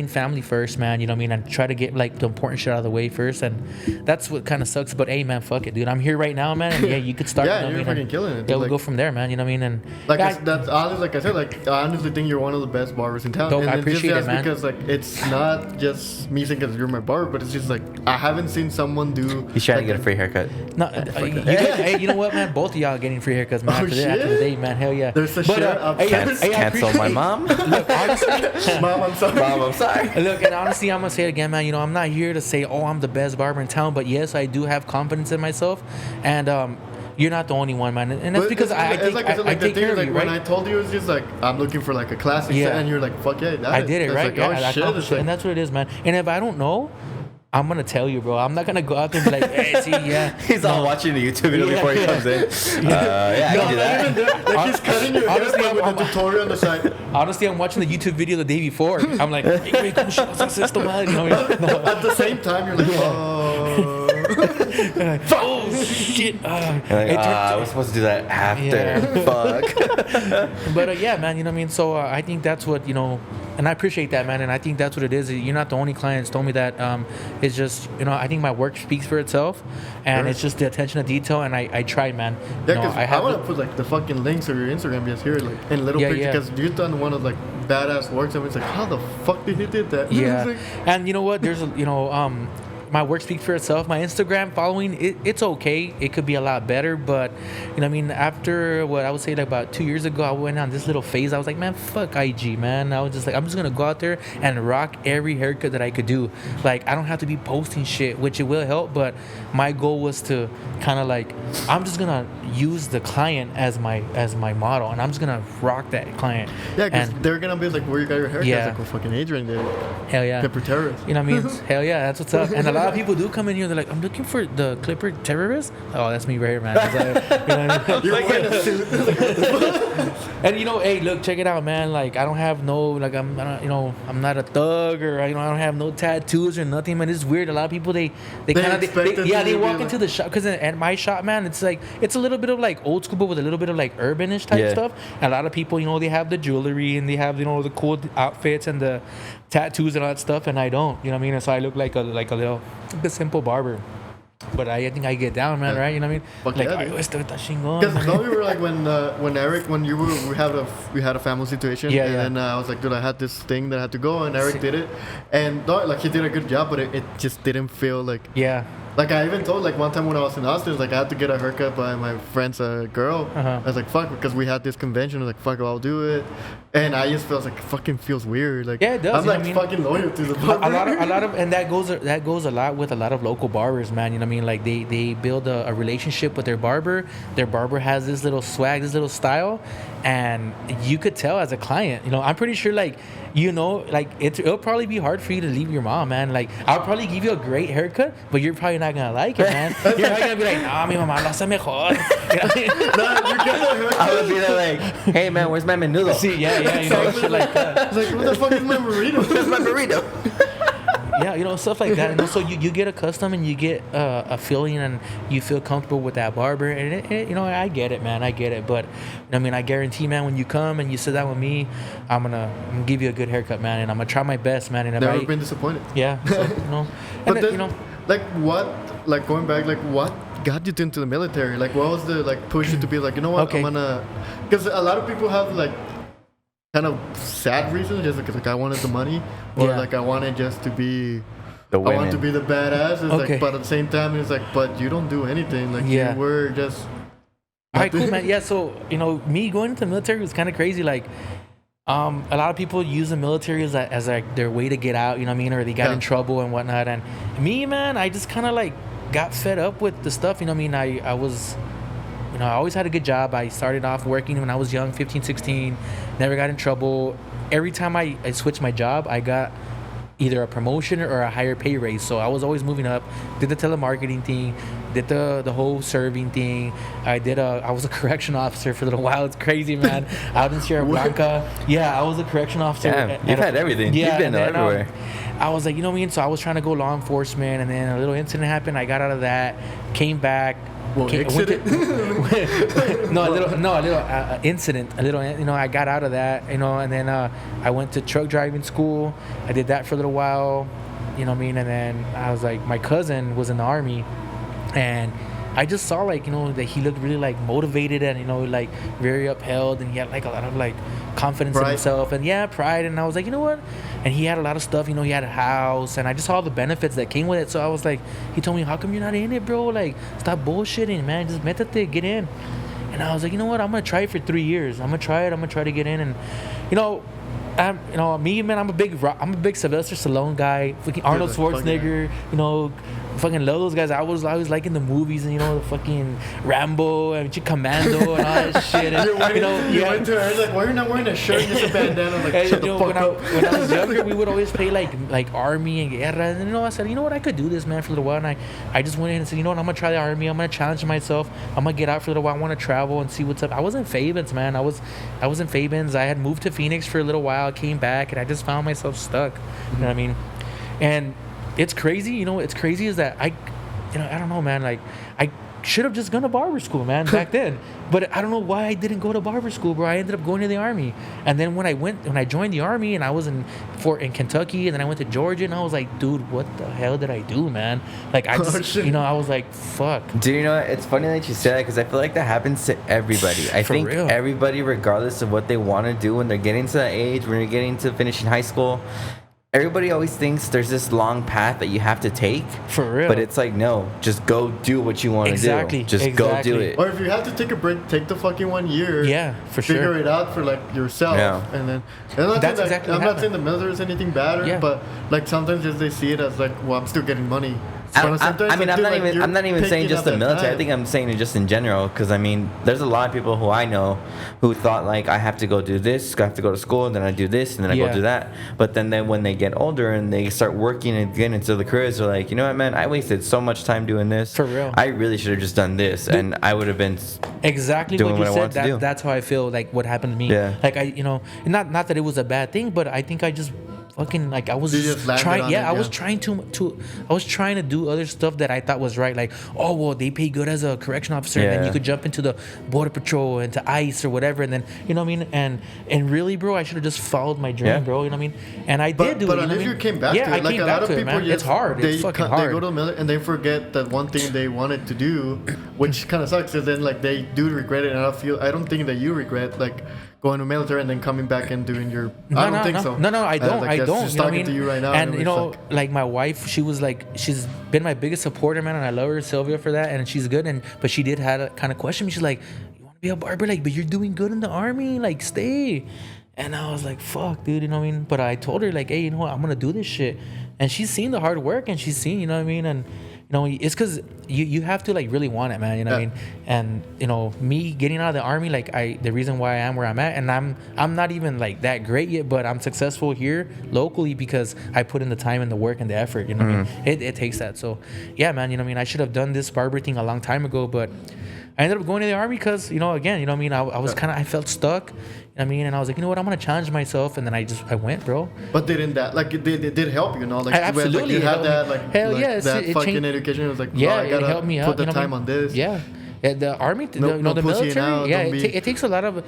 family first, man. You know what I mean? And try to get like the important shit out of the way first, and that's what kind of sucks. But hey, man, fuck it, dude. I'm here right now, man. And yeah, you could start. Yeah, you know you're what I mean? fucking killing it, dude. Yeah, we'll Like- go from there, man. You know what I mean? And Like yeah, that's honestly, like I said, like I honestly think you're one of the best barbers in town. Dope, and I it's appreciate just it, man. because like it's not just me saying because you're my barber, but it's just like I haven't seen someone do. He's trying like, to get a free haircut. no, hey, you know what, man? Both of y'all getting free haircuts, man. Oh, after shit? the day, man. Hell yeah. There's a But, share upstairs. hey, I Cancel my appreciate- mom. Look, honestly. Mom, I'm sorry. Mom, I'm sorry. Look, and honestly, I'm gonna say it again, man. I'm not here to say, oh, I'm the best barber in town, but yes, I do have confidence in myself, and you're not the only one, man. And that's But because I take, like I said, I like the take thing care is, of like you, when right? I told you, it was just like I'm looking for like a classic Yeah. set, and you're like, fuck yeah, I did it, It's right? Like, Yeah, oh I shit, accomplished it's it, like, and that's what it is, man. And if I don't know, I'm gonna tell you, bro. I'm not gonna go out there and be like, hey, see, yeah. He's all watching the YouTube video Yeah, before he yeah. comes in. Yeah, I can do that. like he's cutting your hair Honestly, but with I'm- a tutorial on the side. Honestly, I'm watching the YouTube video the day before. I'm like, hey, ¿cómo se hace esto, man? You know what I mean? No. At the same time, you're like, oh. Oh shit! I was supposed to do that after. Yeah. Fuck. But yeah, man, you know what I mean. So I think that's what and I appreciate that, man. And I think that's what it is. You're not the only client that's told me that. It's just I think my work speaks for itself, and Sure. it's just the attention to detail. And I try, man. Yeah, because I want the- to put like the fucking links of your Instagram just here, like in little Yeah, pictures, yeah. because you've done one of like badass works. And it's like, how the fuck did he did that? Yeah, It's like, and you know what? There's my work speaks for itself. My Instagram following, it's okay. It could be a lot better, but what I mean, after what I would say like about 2 years ago, I went on this little phase. I was like, man, fuck IG, man. I was just like, I'm just gonna go out there and rock every haircut that I could do. Like, I don't have to be posting shit, which it will help, but my goal was to kind of like, I'm just gonna use the client as my model, and I'm just gonna rock that client. yeah, because And they're gonna be like, where you got your haircut? Yeah. It's like, well, fucking Adrian did it. hell yeah. Clipper terrorist. You know what I mean? Hell yeah, that's what's up. And a lot of people do come in here. They're like, I'm looking for the Clipper terrorist. Oh, that's me right here, man. It's like, you know what I mean? You're wearing a suit. And hey, look, check it out, man. Like, I don't have no, like, I'm not a thug, or I don't have no tattoos or nothing, man. It's weird. A lot of people they kind of expect it yeah, to they be walk like- into the shop because at my shop, man, it's like it's a little bit of like old school, but with a little bit of like urbanish type Yeah. stuff. And a lot of people, they have the jewelry and they have the cool outfits and the tattoos and all that stuff, and I don't. You know what I mean? And so I look like a simple barber. But I think I get down, man, Yeah. right? You know what I mean? Fuck Like, yeah, ay, dude. esto está chingón. Because no, we were like when Eric, when you were, we had a family situation, Yeah, and yeah. then I was like, dude, I had this thing that I had to go, and Eric did it, and no, like he did a good job, but it just didn't feel like. Yeah. Like I even told like one time when I was in Austin, like I had to get a haircut by my friend's girl. Uh-huh. I was like, fuck, because we had this convention. I was like, fuck, I'll do it. And I just felt like fucking feels weird. Like Yeah, it does, I'm you know like what I mean? fucking loyal to the a lot of and that goes a lot with a lot of local barbers, man. You know what I mean? Like they build a relationship with their barber has this little swag, this little style, and you could tell as a client. I'm pretty sure like like it'll probably be hard for you to leave your mom, man. Like I'll probably give you a great haircut, but you're probably not gonna like it, man. You're not gonna be like, nah, mi mamá lo hace mejor. You know what I mean? I would be there like, hey man, where's my menudo? See, yeah, shit like that. It's like, what the fuck is my burrito? Where's my burrito? Yeah, stuff like that. And also, you get accustomed and you get a feeling and you feel comfortable with that barber. And I get it, man. I get it. But I guarantee, man, when you come and you sit down with me, I'm gonna give you a good haircut, man, and I'm gonna try my best, man. And Never been disappointed. Yeah. So, But then, like going back, like what got you into the military? Like what was the push you to be like, you know what, okay. I'm gonna, because a lot of people have like kind of sad reasons, just because like I wanted the money, or like I wanted just to be, I want to be the badass. It's like, but at the same time, it's like, but you don't do anything. Like you were just. All right, cool, man. Yeah, so me going into the military was kind of crazy. Like, a lot of people use the military as like their way to get out. You know what I mean? Or they got in trouble and whatnot. And me, man, I just kind of like got fed up with the stuff. You know what I mean? I was. I always had a good job. I started off working when I was young, 15, 16, never got in trouble. Every time I switched my job, I got either a promotion or a higher pay raise. So I was always moving up, did the telemarketing thing, did the whole serving thing. I was a correction officer for a little while. It's crazy, man. Out in Sierra Blanca. Yeah, I was a correction officer. Damn, you've had everything. Yeah, you've been everywhere. I was like, you know what I mean? So I was trying to go law enforcement, and then a little incident happened. I got out of that, came back. Well, a little incident. I got out of that, and then I went to truck driving school. I did that for a little while, you know what I mean? And then I was like, my cousin was in the Army, and I just saw that he looked really like motivated and like very upheld, and he had like a lot of like confidence in himself and pride. And I was like, you know what? And he had a lot of stuff, he had a house, and I just saw the benefits that came with it. So I was like, he told me, how come you're not in it, bro? Like, stop bullshitting, man. Just métete, get in. And I was like, you know what? I'm gonna try it for 3 years. I'm gonna try it. I'm gonna try to get in. And me, man, I'm a big Sylvester Stallone guy. Fucking Arnold Schwarzenegger. Fucking love those guys. I was like in the movies and the fucking Rambo and Commando and all that shit. And, you went to her like, why are you not wearing a shirt and just a bandana? Like, shut the fuck up. When I was younger, we would always play like Army and Guerra. And I said, you know what, I could do this, man, for a little while. And I just went in and said, you know what, I'm gonna try the Army. I'm gonna challenge myself. I'm gonna get out for a little while. I want to travel and see what's up. I was in Fabens, man. I was in Fabens. I had moved to Phoenix for a little while, came back, and I just found myself stuck. You know what I mean? And it's crazy, it's crazy is that I don't know, man, like I should have just gone to barber school, man, back then. But I don't know why I didn't go to barber school, bro. I ended up going to the Army. And then when I joined the Army and I was in Kentucky, and then I went to Georgia, and I was like, dude, what the hell did I do, man? Like, I just, I was like, fuck. Do you know what? It's funny that you say that, because I feel like that happens to everybody. I think real. Everybody, regardless of what they want to do when they're getting to that age, when you're getting to finishing high school, everybody always thinks there's this long path that you have to take. For real. But it's like, no, just go do what you want to do. Just go do it. Or if you have to take a break, take the fucking 1 year. Yeah, for sure. Figure it out for like yourself. Yeah. And then I'm not saying the military is anything bad, but like sometimes just they see it as like, well, I'm still getting money. I'm not even saying just the military. I think I'm saying it just in general, because I mean, there's a lot of people who I know who thought like, I have to go do this, I have to go to school, and then I do this, and then I go do that. But then when they get older and they start working and getting into the careers, they're like, you know what, man, I wasted so much time doing this. For real. I really should have just done this, and I would have been exactly doing what you what said. That's how I feel like what happened to me. Yeah. Like not that it was a bad thing, but I think I just fucking like I was trying. Yeah, I was trying to do other stuff that I thought was right. Like, oh well, they pay good as a correction officer, and then you could jump into the border patrol and to ICE or whatever, and then you know what I mean. And really, bro, I should have just followed my dream, bro. You know what I mean? And I did do it. But at least you came back to it. Like a lot of people, it's hard. It's fucking hard. They go to the military and they forget that one thing they wanted to do, which kind of sucks. And then like they do regret it, and I don't think that you regret like going to military and then coming back and doing your. I don't think so. No, I don't. Like, I don't. Just you know talking what I mean? to you right now. And like my wife, she's been my biggest supporter, man, and I love her, Sylvia, for that. And she's good. But she did have a kind of question me. She's like, "You want to be a barber? Like, but you're doing good in the Army. Like, stay." And I was like, "Fuck, dude." You know what I mean? But I told her like, "Hey, you know what? I'm gonna do this shit." And she's seen the hard work, and she's seen, you know what I mean, and. It's because you have to like really want it, man. You know what I mean? And me getting out of the Army, like the reason why I am where I'm at, and I'm not even like that great yet, but I'm successful here locally because I put in the time and the work and the effort. You know what I mean? It takes that. So yeah, man. You know what I mean? I should have done this barber thing a long time ago, but I ended up going to the army because, again, I mean, I was I felt stuck. I mean, and I was like, you know what, I'm gonna challenge myself, and then I went, bro. But didn't that it did help you, Like absolutely, you had that hell yeah, that fucking education. It was like, yeah, I gotta it helped me put out. the time on this. Yeah. The army, the military, it takes a lot of,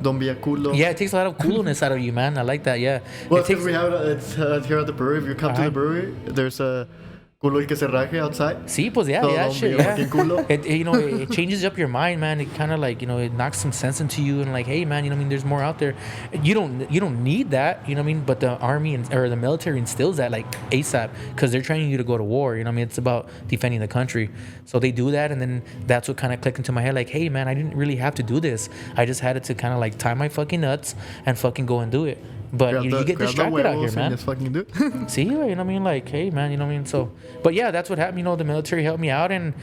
Don't be a culo. Yeah, it takes a lot of coolness out of you, man. I like that. Yeah. Well, we have it's here at the brewery. If you come to the brewery, there's a culo el que se raje outside. Sí, pues yeah, So yeah, don't shit, be a yeah. fucking culo. It changes up your mind, man. It kind of it knocks some sense into you, and hey, man, I mean, there's more out there. You don't need that, I mean. But the army or the military instills that ASAP because they're training you to go to war. I mean, it's about defending the country. So they do that, and then that's what kind of clicked into my head. Hey, man, I didn't really have to do this. I just had it to kind of tie my fucking nuts and fucking go and do it. But you get distracted out here, man. Just fucking do it. See, I mean, hey, man, I mean, so, but yeah, that's what happened. The military helped me out, and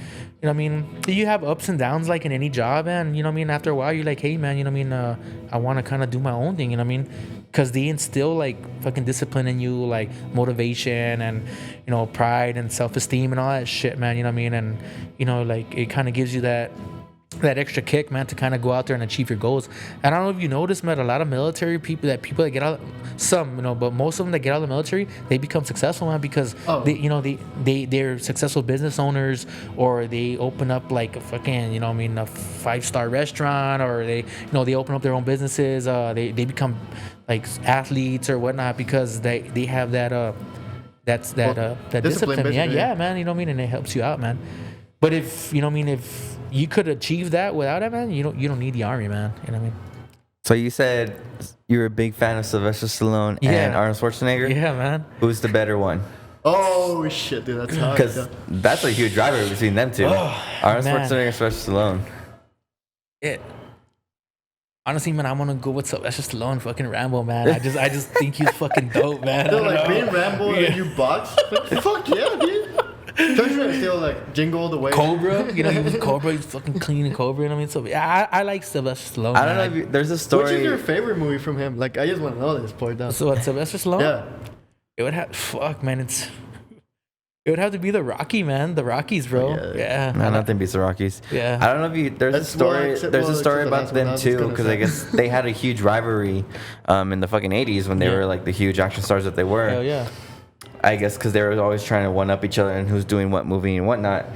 I mean, you have ups and downs in any job, and I mean, after a while, you're like, hey, man, I mean, I want to kind of do my own thing, I mean, because they instill fucking discipline in you, motivation and pride and self-esteem and all that shit, man. I mean, and it kind of gives you that extra kick, man, to kind of go out there and achieve your goals. And I don't know if you noticed, man, a lot of military people that get out, but most of them that get out of the military, they become successful, man, because they're successful business owners, or they open up a fucking, a 5-star restaurant, or they open up their own businesses. They become athletes or whatnot because they have that discipline. Yeah, man, I mean, and it helps you out, man. But if if you could achieve that without it, man, you don't need the army, man. You know what I mean? So you said you were a big fan of Sylvester Stallone and Arnold Schwarzenegger? Yeah, man. Who's the better one? Oh shit, dude, that's hard. Because that's a huge rivalry between them two. Arnold Schwarzenegger and Sylvester Stallone. Honestly, man, I'm gonna go with Sylvester Stallone, fucking Rambo, man. I just think he's fucking dope, man. They're being Rambo and you box. Fuck yeah, dude. Treasure is still Jingle all the way. Cobra, he was Cobra. He's fucking clean and Cobra. You know what I mean? So yeah, I like Sylvester Stallone. I don't know if there's a story. Which is your favorite movie from him? I just want to know this. Point out. So what, Sylvester Stallone? Yeah. It would have. Fuck, man. It would have to be the Rocky, man. The Rockies, bro. Yeah. Man, nothing beats the Rockies. Yeah. I don't know if you. There's a story about them too, because I guess they had a huge rivalry, in the fucking 80s when they were the huge action stars that they were. Hell yeah. I guess because they were always trying to one up each other and who's doing what movie and whatnot.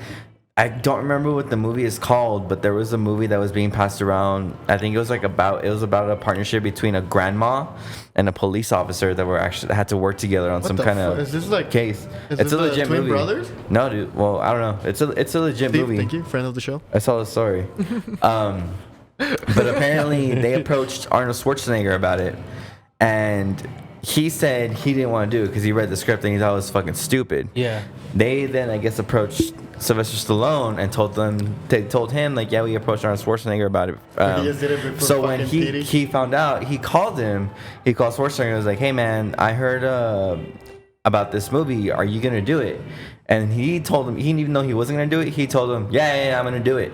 I don't remember what the movie is called, but there was a movie that was being passed around. I think it was about a partnership between a grandma and a police officer that had to work together on some kind of case. It's a legit movie. Twin Brothers? No, dude. Well, I don't know. It's a legit movie. Thank you, friend of the show. I saw the story. But apparently they approached Arnold Schwarzenegger about it, and he said he didn't want to do it because he read the script and he thought it was fucking stupid. Yeah. They then, I guess, approached Sylvester Stallone and told him we approached Arnold Schwarzenegger about it. He just did it so when he found out, he called Schwarzenegger and was like, hey man, I heard about this movie. Are you gonna do it? And he told him, even though he wasn't gonna do it, he told him, yeah, I'm gonna do it.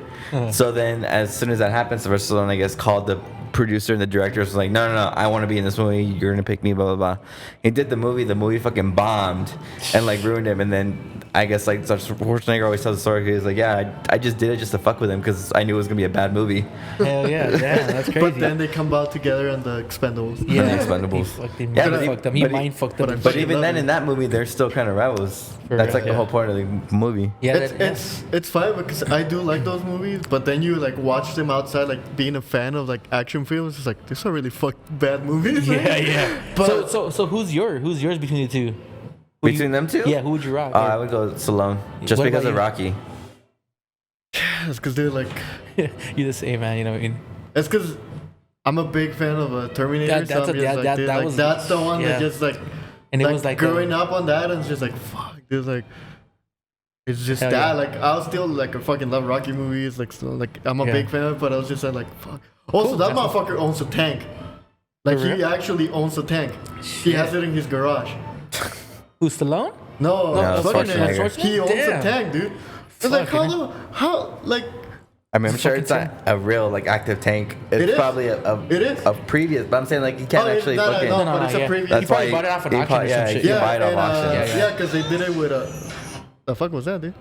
So then, as soon as that happened, Sylvester Stallone, I guess, called the producer and the director, was like, no, I want to be in this movie. You're gonna pick me, blah blah blah. He did the movie. The movie fucking bombed and ruined him. And then I guess Schwarzenegger always tells the story. He was like, yeah, I just did it just to fuck with him because I knew it was gonna be a bad movie. Hell yeah, that's crazy. But then they come out together in the Expendables. Yeah, the Expendables. He fucked them. He mind fucked them. But even then, in that movie, they're still kind of rivals. That's the whole point of the movie. Yeah, it's fine because I do like those movies, but then you watch them outside, being a fan of action films. It's these are really bad movies. Yeah. But so who's yours between the two? Between them two? Yeah, who would you rock? I would go Stallone just because of Rocky. It's because they're you're the same, man. You know what I mean? It's because I'm a big fan of Terminator. That's the one that just and it was growing up on that, and it's just fuck. There's it's just Hell that. yeah. I'll still I fucking love Rocky movies. I'm a big fan of it, but I was just fuck. Also, that motherfucker owns a tank. He actually owns a tank. He has it in his garage. Who's Stallone? No, Schwarzenegger. He owns a tank, dude. It's how I mean, I'm sure it's not a real active tank. It's probably a previous, but I'm saying you can't actually fucking. No, but it's a previous. He probably bought it off an auction or some shit. Yeah, buy it off auction. Yeah, because they did it with the fuck was that, dude?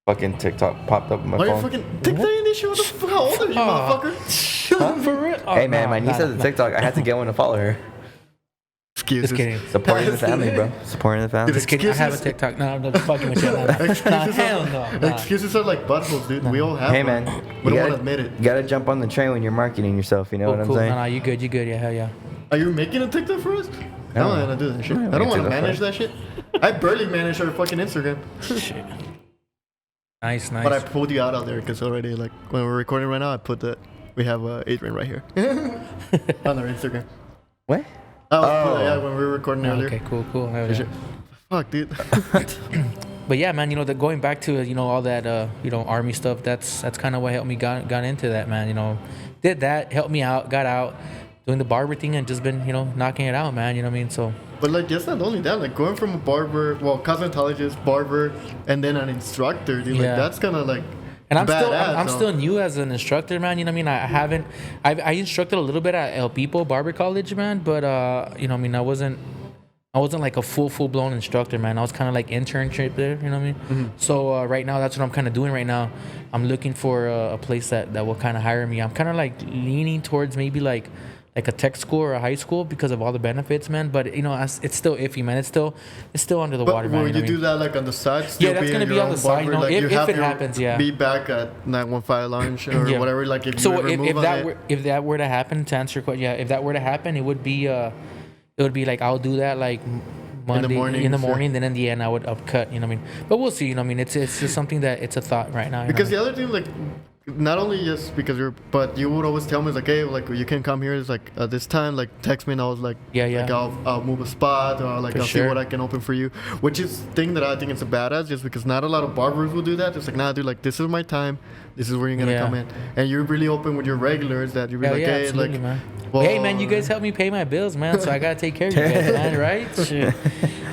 fucking TikTok popped up on my Why are you phone. fucking TikToking this shit? What the fuck? How old are you, motherfucker? For real? Oh, Hey man, no, my niece no, has a TikTok. I had to get one to follow her. Excuses. Just kidding. Supporting the family, bro. Supporting the family. Just kidding. I have a Excuses. TikTok. No, I'm just fucking with you. No, hell no. Nah. Excuses are like buttholes, dude. We all have Hey them. man, We don't you want gotta, to admit it. you gotta jump on the train when you're marketing yourself. You know what I'm Cool. saying? No, you good. You good. Yeah, hell yeah. Are you making a TikTok for us? I don't want to do that shit. I'm I don't making want to TikTok manage for that shit. I barely manage our fucking Instagram. Shit. Nice. But I pulled you out there because already, like, when we're recording right now, I put that we have Adrian right here on our Instagram. What? Yeah, when we were recording earlier. Okay, cool. Hell Shit. yeah. Fuck, dude. But yeah, man, going back to all that army stuff. That's kind of what helped me got into that, man. Did that, helped me out, got out, doing the barber thing, and just been knocking it out, man. You know what I mean? So. But like, it's not only that. Like, going from a barber, cosmetologist, barber, and then an instructor, dude. Like, Yeah. that's kind of like. And I'm badass, still new as an instructor, man. You know what I mean? I instructed a little bit at El Pipo Barber College, man. But I wasn't like a full blown instructor, man. I was kind of like internship there. You know what I mean? Mm-hmm. So right now, that's what I'm kind of doing right now. I'm looking for a place that will kind of hire me. I'm kind of like leaning towards maybe like a tech school or a high school because of all the benefits, man. But it's still iffy, man. It's still under the water, But man. will you know you what I do mean? that like on the side? Yeah, that's gonna being be your on the own side, barber? Like, if you have it your- happens, yeah. Be back at 915 Lounge or Yeah. whatever. Like if you So ever move if on that it. if that were to happen, to answer your question, yeah, if that were to happen, it would be like I'll do that like Monday in the morning, then in the end I would upcut. You know what I mean? But we'll see. You know what I mean? It's just something that it's a thought right now. Because the other thing, like, not only just because but you would always tell me, like, hey, like, you can come here. It's like at this time, like, text me, and I was like, Yeah. like, I'll move a spot, or like, For I'll sure. see what I can open for you. Which is thing that I think it's a badass, just because not a lot of barbers will do that. It's like, nah, dude, like, this is my time. This is where you're gonna Yeah. come in, and you're really open with your regulars. That you're Hell like, yeah, hey, absolutely, like, man. well, Hey, man, you guys help me pay my bills, man. So I gotta take care of you guys, man, right? Shit.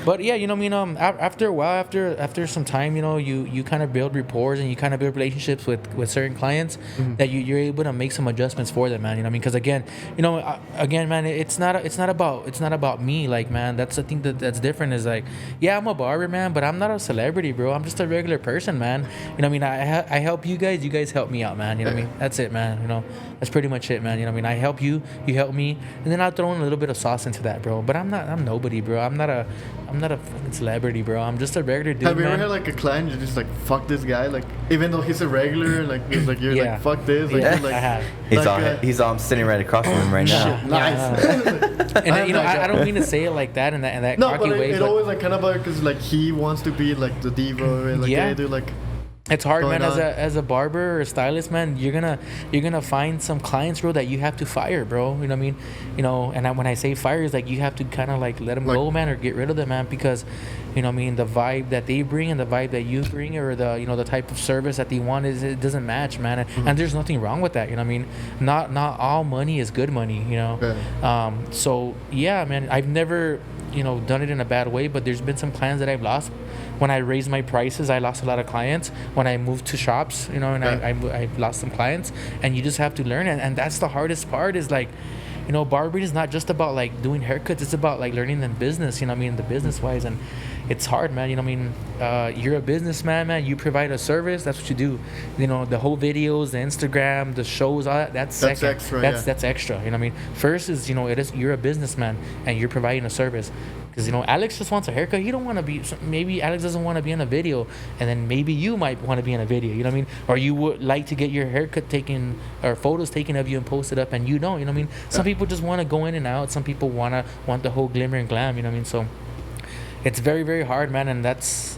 But yeah, you know, what I mean, after a while, after some time, you kind of build rapport and you kind of build relationships with certain clients that you're able to make some adjustments for them, man. You know what I mean? Because again, man, it's not about me, like, man. That's the thing that's different is like, yeah, I'm a barber, man, but I'm not a celebrity, bro. I'm just a regular person, man. You know what I mean? I help you guys help me out, man. You know what I mean? That's it, man. That's pretty much it, man. You know what I mean? I help you help me, and then I'll throw in a little bit of sauce into that, bro. But I'm nobody, bro. I'm not a fucking celebrity, bro. I'm just a regular dude, Have you man. ever had like a client you're just like, fuck this guy, like, even though he's a regular, like, it's like you're Yeah. like, fuck this, like, Yeah, you're like, I have. He's all sitting right across from him right now. nice. And I don't mean to say it like that in that No, cocky but way, it but always like kind of because like he wants to be like the diva, and like, Yeah. hey, dude, like, it's hard, going man. on. As a barber or a stylist, man, you're gonna find some clients, bro, that you have to fire, bro. You know what I mean? And when I say fire, is like you have to kind of like let them go, man, or get rid of them, man, because you know what I mean, the vibe that they bring and the vibe that you bring, or the the type of service that they want it doesn't match, man. And there's nothing wrong with that. You know what I mean? Not all money is good money. So yeah, man, I've never done it in a bad way, but there's been some clients that I've lost. When I raised my prices, I lost a lot of clients. When I moved to shops, and I lost some clients. And you just have to learn it. And that's the hardest part is like, barbering is not just about like doing haircuts. It's about like learning the business, the business wise. And it's hard, man. You're a businessman, man. You provide a service. That's what you do. The whole videos, the Instagram, the shows, all that, that's second. Extra, That's extra. You know what I mean? First is, you're a businessman and you're providing a service. Because, Alex just wants a haircut. He don't want to be, maybe Alex doesn't want to be in a video. And then maybe you might want to be in a video. You know what I mean? Or you would like to get your haircut taken or photos taken of you and posted up and you don't. You know what I mean? Some people just want to go in and out. Some people want the whole glimmer and glam. You know what I mean? So it's very, very hard, man. And that's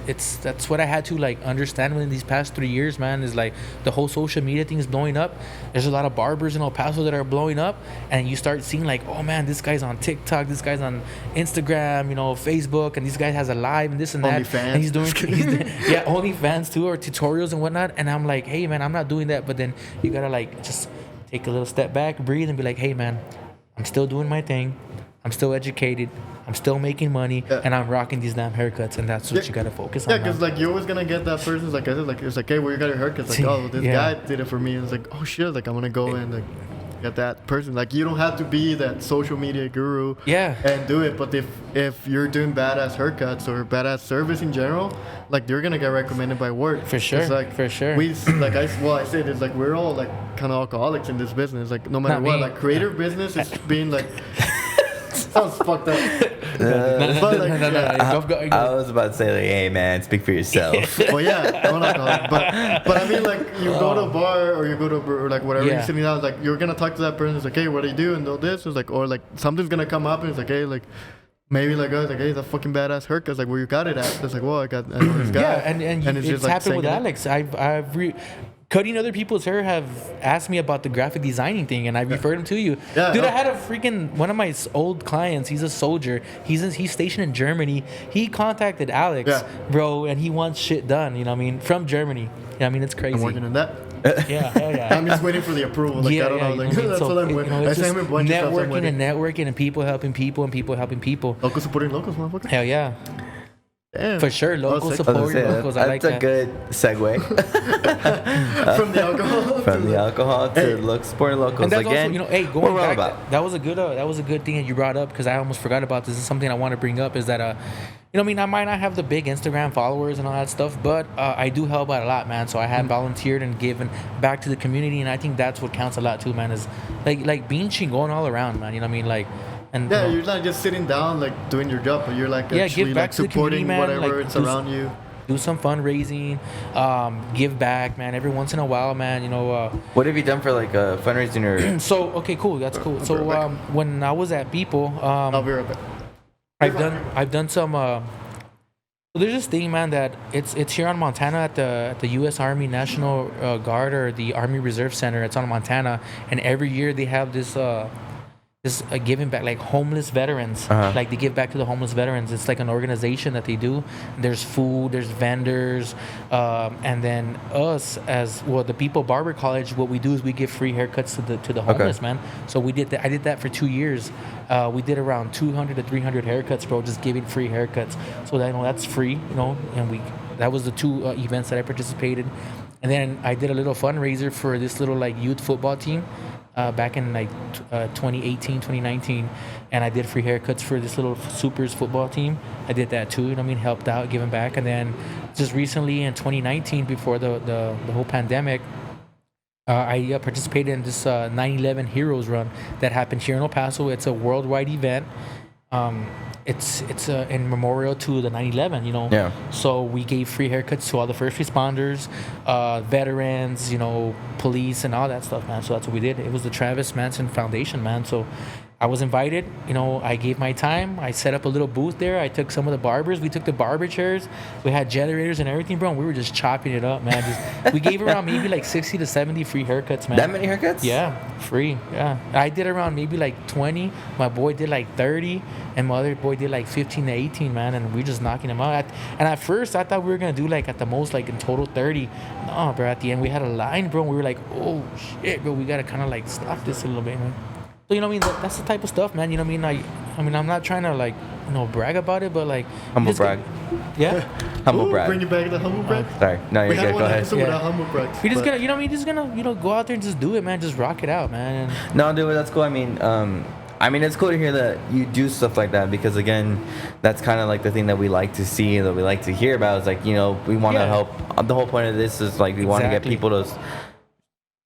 what I had to like understand within these past 3 years, man, is like the whole social media thing is blowing up. There's a lot of barbers in El Paso that are blowing up, and you start seeing like, oh man, this guy's on TikTok, this guy's on Instagram, Facebook, and this guy has a live and this and that. OnlyFans. And he's doing OnlyFans too, or tutorials and whatnot. And I'm like, hey man, I'm not doing that. But then you gotta like just take a little step back, breathe, and be like, hey man, I'm still doing my thing. I'm still educated. I'm still making money, and I'm rocking these damn haircuts, and that's what you gotta focus on. Yeah, because like you're always gonna get that person, like I said, like it's like, hey, where you got your haircuts? Like, oh, this guy did it for me. And it's like, oh shit, like I'm gonna go in, like. at that person. Like you don't have to be that social media guru. Yeah. And do it. But if you're doing badass haircuts or badass service in general, like you're gonna get recommended by work. For sure. It's like for sure. we like I said it's like we're all like kind of alcoholics in this business. Like no matter Not what, me. like creative business is being like sounds fucked up. No. I was about to say, like, hey, man, speak for yourself. Well, yeah, I'm an alcoholic, but I mean, like, you go to a bar or you go to or like whatever, Yeah. you're sitting down, like, you're gonna talk to that person. It's like, hey, what do you do and all this? It's like, or like something's gonna come up and it's like, hey, like. Maybe like I was like, hey, that fucking badass haircut. Like, where you got it at? It's like, well, I know this guy. Yeah, and it's it's just, like, happened with saying it. Alex. Cutting other people's hair have asked me about the graphic designing thing, and I referred him to you. Yeah, Dude, no. I had a freaking one of my old clients. He's a soldier. He's stationed in Germany. He contacted Alex, Yeah. bro, and he wants shit done. You know what I mean? From Germany. Yeah, I mean it's crazy. I'm working on that. Yeah, hell yeah. I'm just waiting for the approval. Like, I don't know. Like, you know what I mean? that's So, what I'm you waiting. know, I it's sent just him a bunch of stuff. I'm networking waiting. and networking and people helping people and people helping people. Locals supporting locals, motherfucker. Hell yeah. Damn. For sure, local sick. support. I was gonna say, Locals, I like that's a that. good segue From the alcohol. from the alcohol to Hey. supporting locals. And that's Again, also, you know, hey, what going we're all back, about. that was a good thing that you brought up because I almost forgot about this. This is something I want to bring up is that, you know, I mean, I might not have the big Instagram followers and all that stuff, but I do help out a lot, man. So I had volunteered and given back to the community, and I think that's what counts a lot too, man. Is like beaching, going all around, man. You know what I mean, like. And, Yeah, you know, you're not just sitting down like doing your job, but you're like Yeah, actually give back like to the community, supporting man, whatever like, it's do around you. do some fundraising, give back, man. Every once in a while, man. You know. What have you done for like fundraising or? So okay, cool. That's cool. I'll So be right back. when I was at People, I'll be right back. I've done some. So there's this thing, man, that it's here on Montana at the U.S. Army National Guard or the Army Reserve Center. It's on Montana, and every year they have this giving back, like homeless veterans. Uh-huh. Like they give back to the homeless veterans. It's like an organization that they do. There's food, there's vendors, and then us as well, the People Barber College. What we do is we give free haircuts to the homeless, man. So we did that. I did that for 2 years. We did around 200 to 300 haircuts, bro, just giving free haircuts. So that, you know, that's free, you know. And that was the two events that I participated. And then I did a little fundraiser for this little like youth football team. Back in like 2018, 2019, and I did free haircuts for this little Supers football team. I did that too, you know what I mean, helped out, giving back. And then just recently in 2019, before the whole pandemic, I participated in this 9/11 Heroes Run that happened here in El Paso. It's a worldwide event. It's in memorial to the 9/11, you know. Yeah. So we gave free haircuts to all the first responders, veterans, you know, police and all that stuff, man. So that's what we did. It was the Travis Manson Foundation, man. So I was invited, you know, I gave my time. I set up a little booth there. I took some of the barbers. We took the barber chairs. We had generators and everything, bro. And we were just chopping it up, man. We gave around maybe like 60 to 70 free haircuts, man. That many haircuts? Yeah, free. Yeah, I did around maybe like 20. My boy did like 30, and my other boy did like 15 to 18, man. And we just knocking them out. And at first, I thought we were gonna do like at the most like in total 30. No, bro. At the end, we had a line, bro. And we were like, oh shit, bro. We gotta kind of like stop this a little bit, man. So, you know what I mean? That's the type of stuff, man. You know what I mean? Like, I mean, I'm not trying to like, you know, brag about it, but like Humble just brag. Yeah. Humble Ooh, brag. bring you back to humble brag. Sorry. No, We you're had good. one Go ahead. episode Yeah. without humble brags. We just but- gonna, you know what I mean? Just gonna, you know, go out there and just do it, man. Just rock it out, man. And No, dude, that's cool. I mean, it's cool to hear that you do stuff like that because, again, that's kind of like the thing that we like to see, that we like to hear about. It's like, you know, we want to Yeah. help. The whole point of this is like we want to get Exactly. people to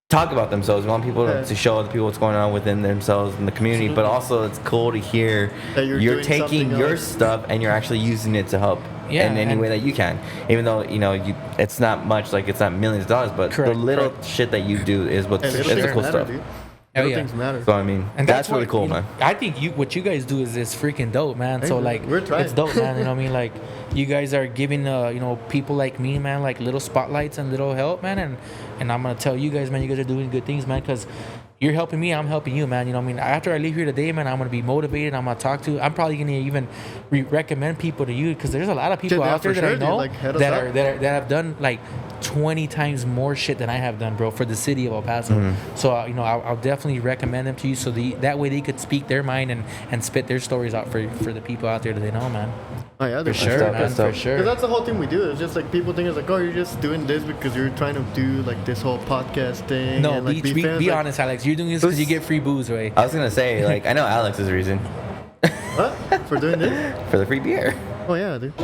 talk about themselves. We want people Yeah. to show other people what's going on within themselves in the community. But also, it's cool to hear That you're doing taking something your else. stuff and you're actually using it to help Yeah, in any and- way that you can. Even though, you know, it's not much, like it's not millions of dollars, but Correct, the little correct. shit that you do is what's And it's little the things cool matter, stuff. dude. Hell Little yeah. things matter. So I mean, And that's really what, cool, you know, man. I think what you guys do is freaking dope, man. Hey, so man, like, we're trying. it's dope, man. You know what I mean? Like, you guys are giving, you know, people like me, man, like little spotlights and little help, man. And I'm gonna tell you guys, man, you guys are doing good things, man, because you're helping me, I'm helping you, man. You know what I mean? After I leave here today, man, I'm gonna be motivated. I'm gonna talk to. I'm probably gonna even recommend people to you because there's a lot of people Yeah, out there for that I sure, dude. know Like, hit us that up. that have done like 20 times more shit than I have done, bro, for the city of El Paso. Mm-hmm. So, you know, I'll definitely recommend them to you so that way they could speak their mind and spit their stories out for the people out there that they know, man. Oh yeah, For there's sure, stuff, man, good stuff. for sure. Because that's the whole thing we do. It's just like people think it's like, oh, you're just doing this because you're trying to do like this whole podcast thing. No, and, like, be famous. be Like, honest, Alex. You're you're doing this because you get free booze, right? I was gonna say, like, I know Alex's reason What? For doing this? for the free beer. Oh yeah, dude.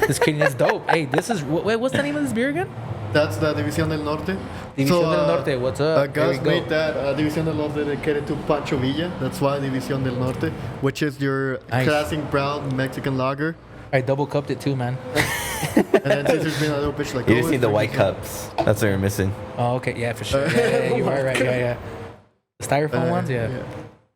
This kidding, that's dope. Hey, this is wait, what's the name of this beer again? That's the División del Norte. División del Norte. What's up? There we Gus go. made that División del Norte dedicated to Pancho Villa. That's why División del Norte, which is your Nice. classic brown Mexican lager. I double cupped it too, man. And then Caesar's been a little bitch like. You just "Oh, need the it's white Mexican." cups. That's what you're missing. Oh, okay, yeah, for sure. Yeah, you are right. Yeah. The styrofoam ones, yeah.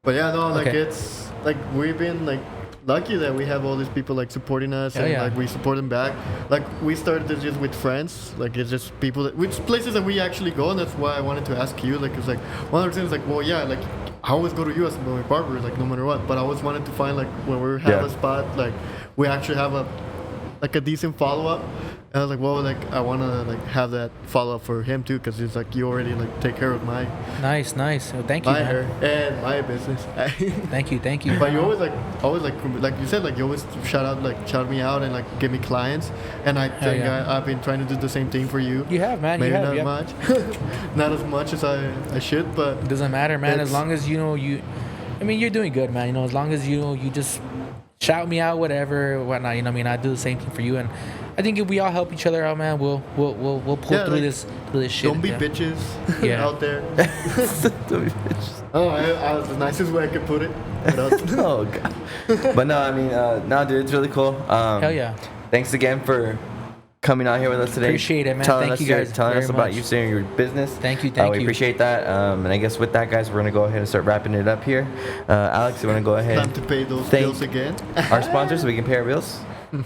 But yeah, no, like Okay. it's like we've been like lucky that we have all these people like supporting us Hell and yeah. like we support them back. Like we started this just with friends. Like it's just people that which places that we actually go, and that's why I wanted to ask you. Like it's like one of the things like, well, yeah, like I always go to you as my barber, like no matter what. But I always wanted to find like when we have Yeah. a spot, like we actually have a decent follow up. And I was like, well, like I want to like have that follow up for him too, because it's like you already like take care of my Nice. Well, thank you, my man. hair and my business. Thank you. But you always like you said, like you always shout me out and like give me clients, and I think yeah. I've been trying to do the same thing for you. You have, man. Maybe You have. not much, not as much as I should, but It doesn't matter, man. As It's- long as you know you, I mean, you're doing good, man. You know, as long as you know you just shout me out, whatever, whatnot. You know, what I mean, I do the same thing for you, and I think if we all help each other out, man, we'll pull Yeah, through like, this shit. don't be yeah. bitches Yeah. out there. Oh, I was the nicest way I could put it. But I was- Oh god. But no, I mean, no, dude, it's really cool. Hell yeah. Thanks again for coming out here with us today. Appreciate it, man. Telling Thank us you guys telling very us about much. you sharing your business. Thank you. We appreciate that. And I guess with that, guys, we're gonna go ahead and start wrapping it up here. Alex, you wanna go ahead? time to pay those Thank- bills again. Our sponsors, so we can pay our bills.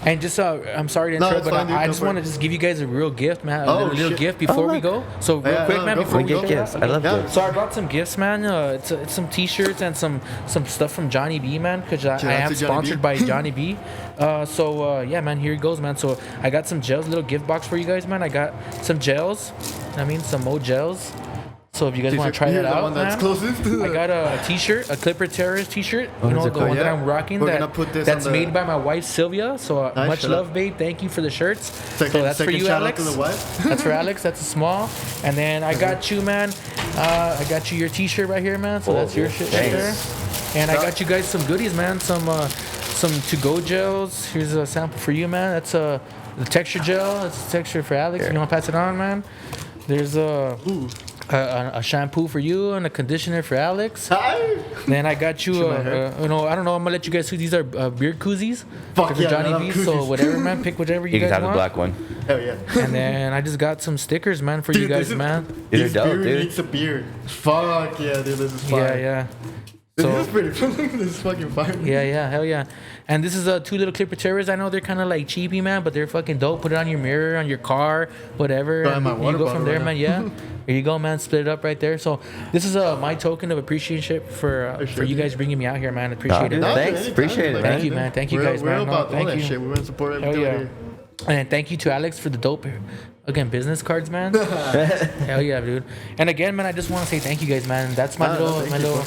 And just, I'm sorry to No, interrupt, it's but fine, dude, I go just for want to it. just give you guys a real gift, man. Oh, A little shit. gift before we look. go. So real Yeah, quick, no, man, go before for we it, get go to for that. it. I love Yeah. gifts. So I brought some gifts, man. It's some T-shirts and some stuff from Johnny B, man, because I Shout out am to Johnny sponsored B. by Johnny B. Yeah, man, here it goes, man. So I got some gels, little gift box for you guys, man. I got some gels. I mean, some Mo gels. So if you guys want to try You're that the out, one that's man, closest to I the- got a T-shirt, a Clipper Terrorist T-shirt. Oh, You know, is it the cool? one that Yeah. I'm rocking. We're gonna put this That's on the- made by my wife Sylvia. So Nice, much shout love, out. babe. Thank you for the shirts. Second, So that's for second you, shout Alex. out to the wife. That's for Alex. That's a small. And then I got you, man. I got you your T-shirt right here, man. So Oh, that's your shit right there. thanks. And I got you guys some goodies, man. Some to-go gels. Here's a sample for you, man. That's the texture gel. It's a texture for Alex. Here. You want to pass it on, man? There's a shampoo for you and a conditioner for Alex. Hi. Then I got you, my hair. I don't know. I'm gonna let you guys see. These are beard koozies. Fuck 'Cause they're yeah, I Johnny love B. koozies. So whatever, man. Pick whichever you You can guys have the want. black one. Hell yeah. And then I just got some stickers, man, for you Dude, guys, this is- man. These are This dope, beer dude. needs a beard. Fuck yeah, dude. This is Yeah, fire. yeah. This So is pretty fun. This is fucking fire. yeah, hell yeah. And this is two little Clipper Terrors. I know they're kind of like cheapy, man, but they're fucking dope. Put it on your mirror, on your car, whatever. Got it in And my you water go bottle from there, right man. now. Yeah. Here you go, man. Split it up right there. So this is my token of appreciation for sure, you dude. guys bringing me out here, man. Appreciate it. dude, man. thanks. Appreciate it, like, man. Thank you, man. Thank you, we're, guys, we're man. No, about all thank that you. shit. We're gonna support Hell everything. yeah. Here. And thank you to Alex for the dope, again, business cards, man. Hell yeah, dude. And again, man, I just want to say thank you guys, man. That's my Ah, no, little, thank my you, little.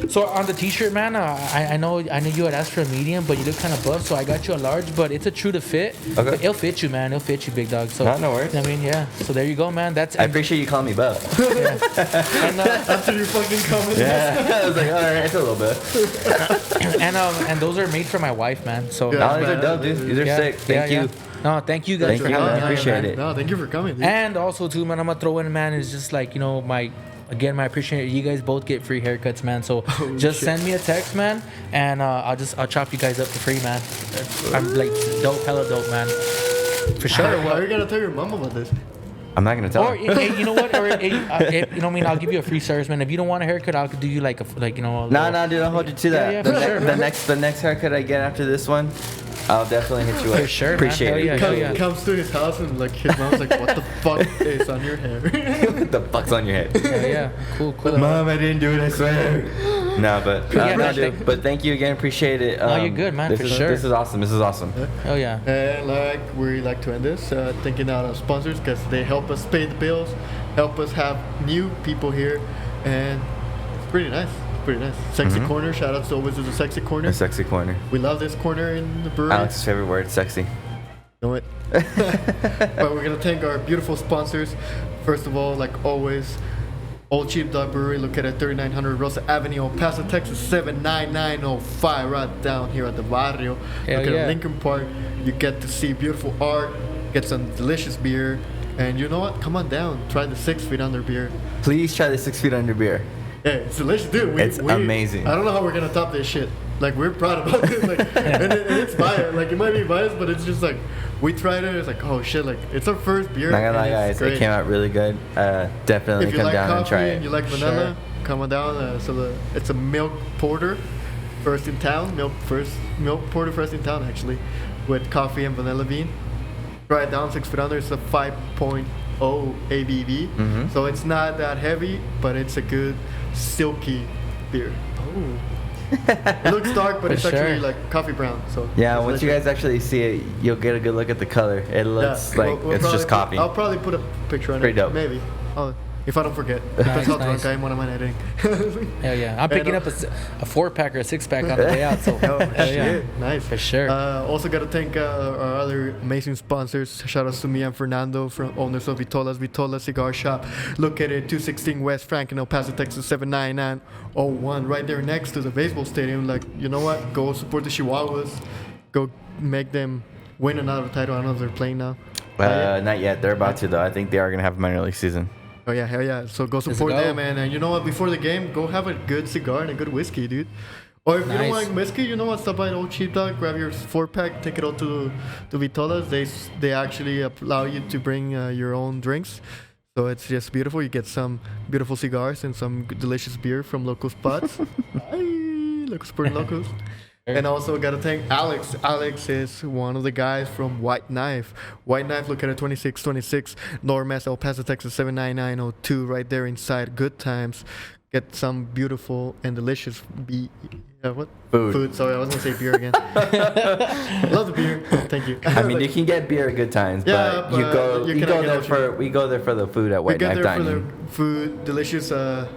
So on the T-shirt, man, I know you had asked for a medium, but you look kind of buff, so I got you a large. But it's a true to fit. Okay. But it'll fit you, man. It'll fit you, big dog. So No worries. I mean, yeah. So there you go, man. That's I appreciate you calling me buff. and After you fucking comment. Yeah. I was like, all right, it's a little bit. and those are made for my wife, man. So Yeah. No, these are man. dope, dude. These are yeah, sick. Thank yeah, you. yeah. No, thank you guys Thank for you, having man. me. I on, appreciate man. it. No, thank you for coming, dude. And also too, man, I'm gonna throw in, man, is just like, you know, my appreciation. You guys both get free haircuts, man. So just send me a text, man, and I'll chop you guys up for free, man. I'm like dope, hella dope, man. For sure. How are you gonna tell your mom about this? I'm not gonna tell Or her. you know what? Or you know what I mean? I'll give you a free service, man. If you don't want a haircut, I'll do you like you know. No, dude, I'll hold you to that. yeah, the, for sure, the man. next haircut I get after this one, I'll definitely hit you up. For sure, man. Appreciate Hell it. yeah. Appreciate yeah. Comes to his house and like his mom's like, what the fuck is on your hair? What the fuck's on your head? Yeah. Cool. Mom, I didn't do it, I swear. No, but Yeah, no, man, dude. But thank you again. Appreciate it. No, you're good, man, This for is, sure. This is awesome. This is awesome. Oh yeah. And like we like to end this, thinking out of sponsors because they help us pay the bills, help us have new people here, and it's pretty nice. It's pretty nice. Sexy corner. Shout out to always to the sexy corner. A sexy corner. We love this corner in the brewery. Alex's favorite word, sexy. Know it. But we're gonna thank our beautiful sponsors. First of all, like always, Old SheepDOg Brewery, located at 3900 Rosa Avenue, Paso, Texas 79905, right down here at the Barrio. Hell Located yeah. at Lincoln Park. You get to see beautiful art, get some delicious beer, and you know what? Come on down, try the 6 Feet Under beer. Please try the 6 Feet Under beer. Yeah, it's delicious, dude. It's amazing. I don't know how we're gonna top this shit. Like, we're proud about this. Like, and it's biased. Like, it might be biased, but it's just like we tried it. It's like, oh shit, like it's our first beer. Not gonna lie, and it's guys, it great. came out really good. Definitely If you come like down coffee and try it. and you like vanilla, come on down. It's a milk porter, first in town. Milk porter first in town actually, with coffee and vanilla bean. Try it down, 6 Feet Under. It's a 5.0 ABV, so it's not that heavy, but it's a good silky beer. Oh. It looks dark, but For it's sure. actually like coffee brown. So Yeah, it's once you legit. guys actually see it, you'll get a good look at the color. It looks like we'll it's just probably coffee. I'll probably put a picture on Pretty it. dope. Maybe. If I don't forget. Depends how drunk nice. I am when I'm editing. Hell yeah. I'm picking up a 4-pack or a 6-pack on the way out. So Oh, hell yeah. shit. Nice. For sure. Also got to thank our other amazing sponsors. Shout outs to me and Fernando, from owners of Vitolas Cigar Shop, located at 216 West Frank in El Paso, Texas 79901, right there next to the baseball stadium. Like, you know what? Go support the Chihuahuas. Go make them win another title. I don't know if they're playing now. Not yet. They're about to though. I think they are gonna have a minor league season. Oh yeah, hell yeah. So go support go. them, and you know what? Before the game, go have a good cigar and a good whiskey, dude. Or if you don't Nice. like whiskey, you know what? Stop by an Old SheepDOg, grab your 4-pack, take it out to Vitolas. They actually allow you to bring your own drinks. So it's just beautiful. You get some beautiful cigars and some delicious beer from local spots. Ay, local supporting locals. And also got to thank Alex. Alex is one of the guys from White Knife. White Knife, located at 2626 North Mass, El Paso, Texas 79902, right there inside Good Times. Get some beautiful and delicious Food. Sorry, I was gonna say beer again. Love the beer. Thank you. I mean, you can get beer at Good Times, Yeah, but you but go you you cannot go get there what for we go there for the food at we White get Knife there for Dining. the food, delicious, Smash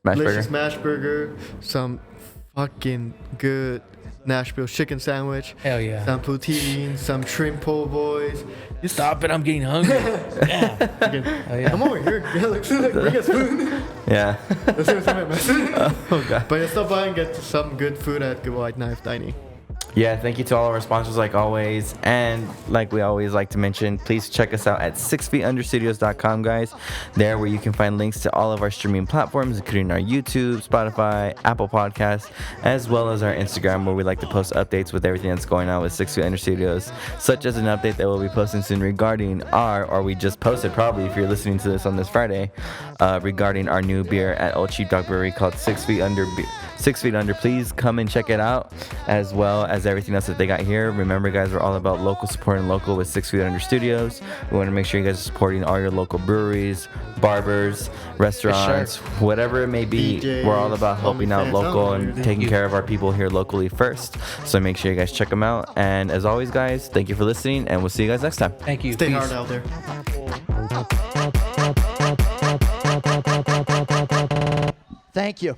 delicious burger. smash burger, some fucking good Nashville chicken sandwich. Hell yeah. Some poutine, some shrimp po' boys. You Stop it. I'm getting hungry. Yeah. fucking- Oh, yeah. Come over here, Alex. Like, bring us food. Yeah. Let's see what's in it, man. Oh god. But yeah, stop by and get some good food at Good White Knife Dining. Yeah, thank you to all of our sponsors like always. And like we always like to mention, please check us out at 6feetunderstudios.com, guys. There where you can find links to all of our streaming platforms, including our YouTube, Spotify, Apple Podcasts, as well as our Instagram, where we like to post updates with everything that's going on with 6 Feet Under Studios, such as an update that we'll be posting soon regarding or we just posted probably if you're listening to this on this Friday, regarding our new beer at Old SheepDOg Brewery called 6 Feet Under. 6 Feet Under. Please come and check it out, as well as everything else that they got here. Remember, guys, we're all about local, supporting local with 6 Feet Under Studios. We want to make sure you guys are supporting all your local breweries, barbers, restaurants, whatever it may be. DJs, We're all about helping out OnlyFans, local I don't know, and dude. taking care of our people here locally first. So make sure you guys check them out. And as always, guys, thank you for listening, and we'll see you guys next time. Thank you. Stay Peace. hard out there. Thank you.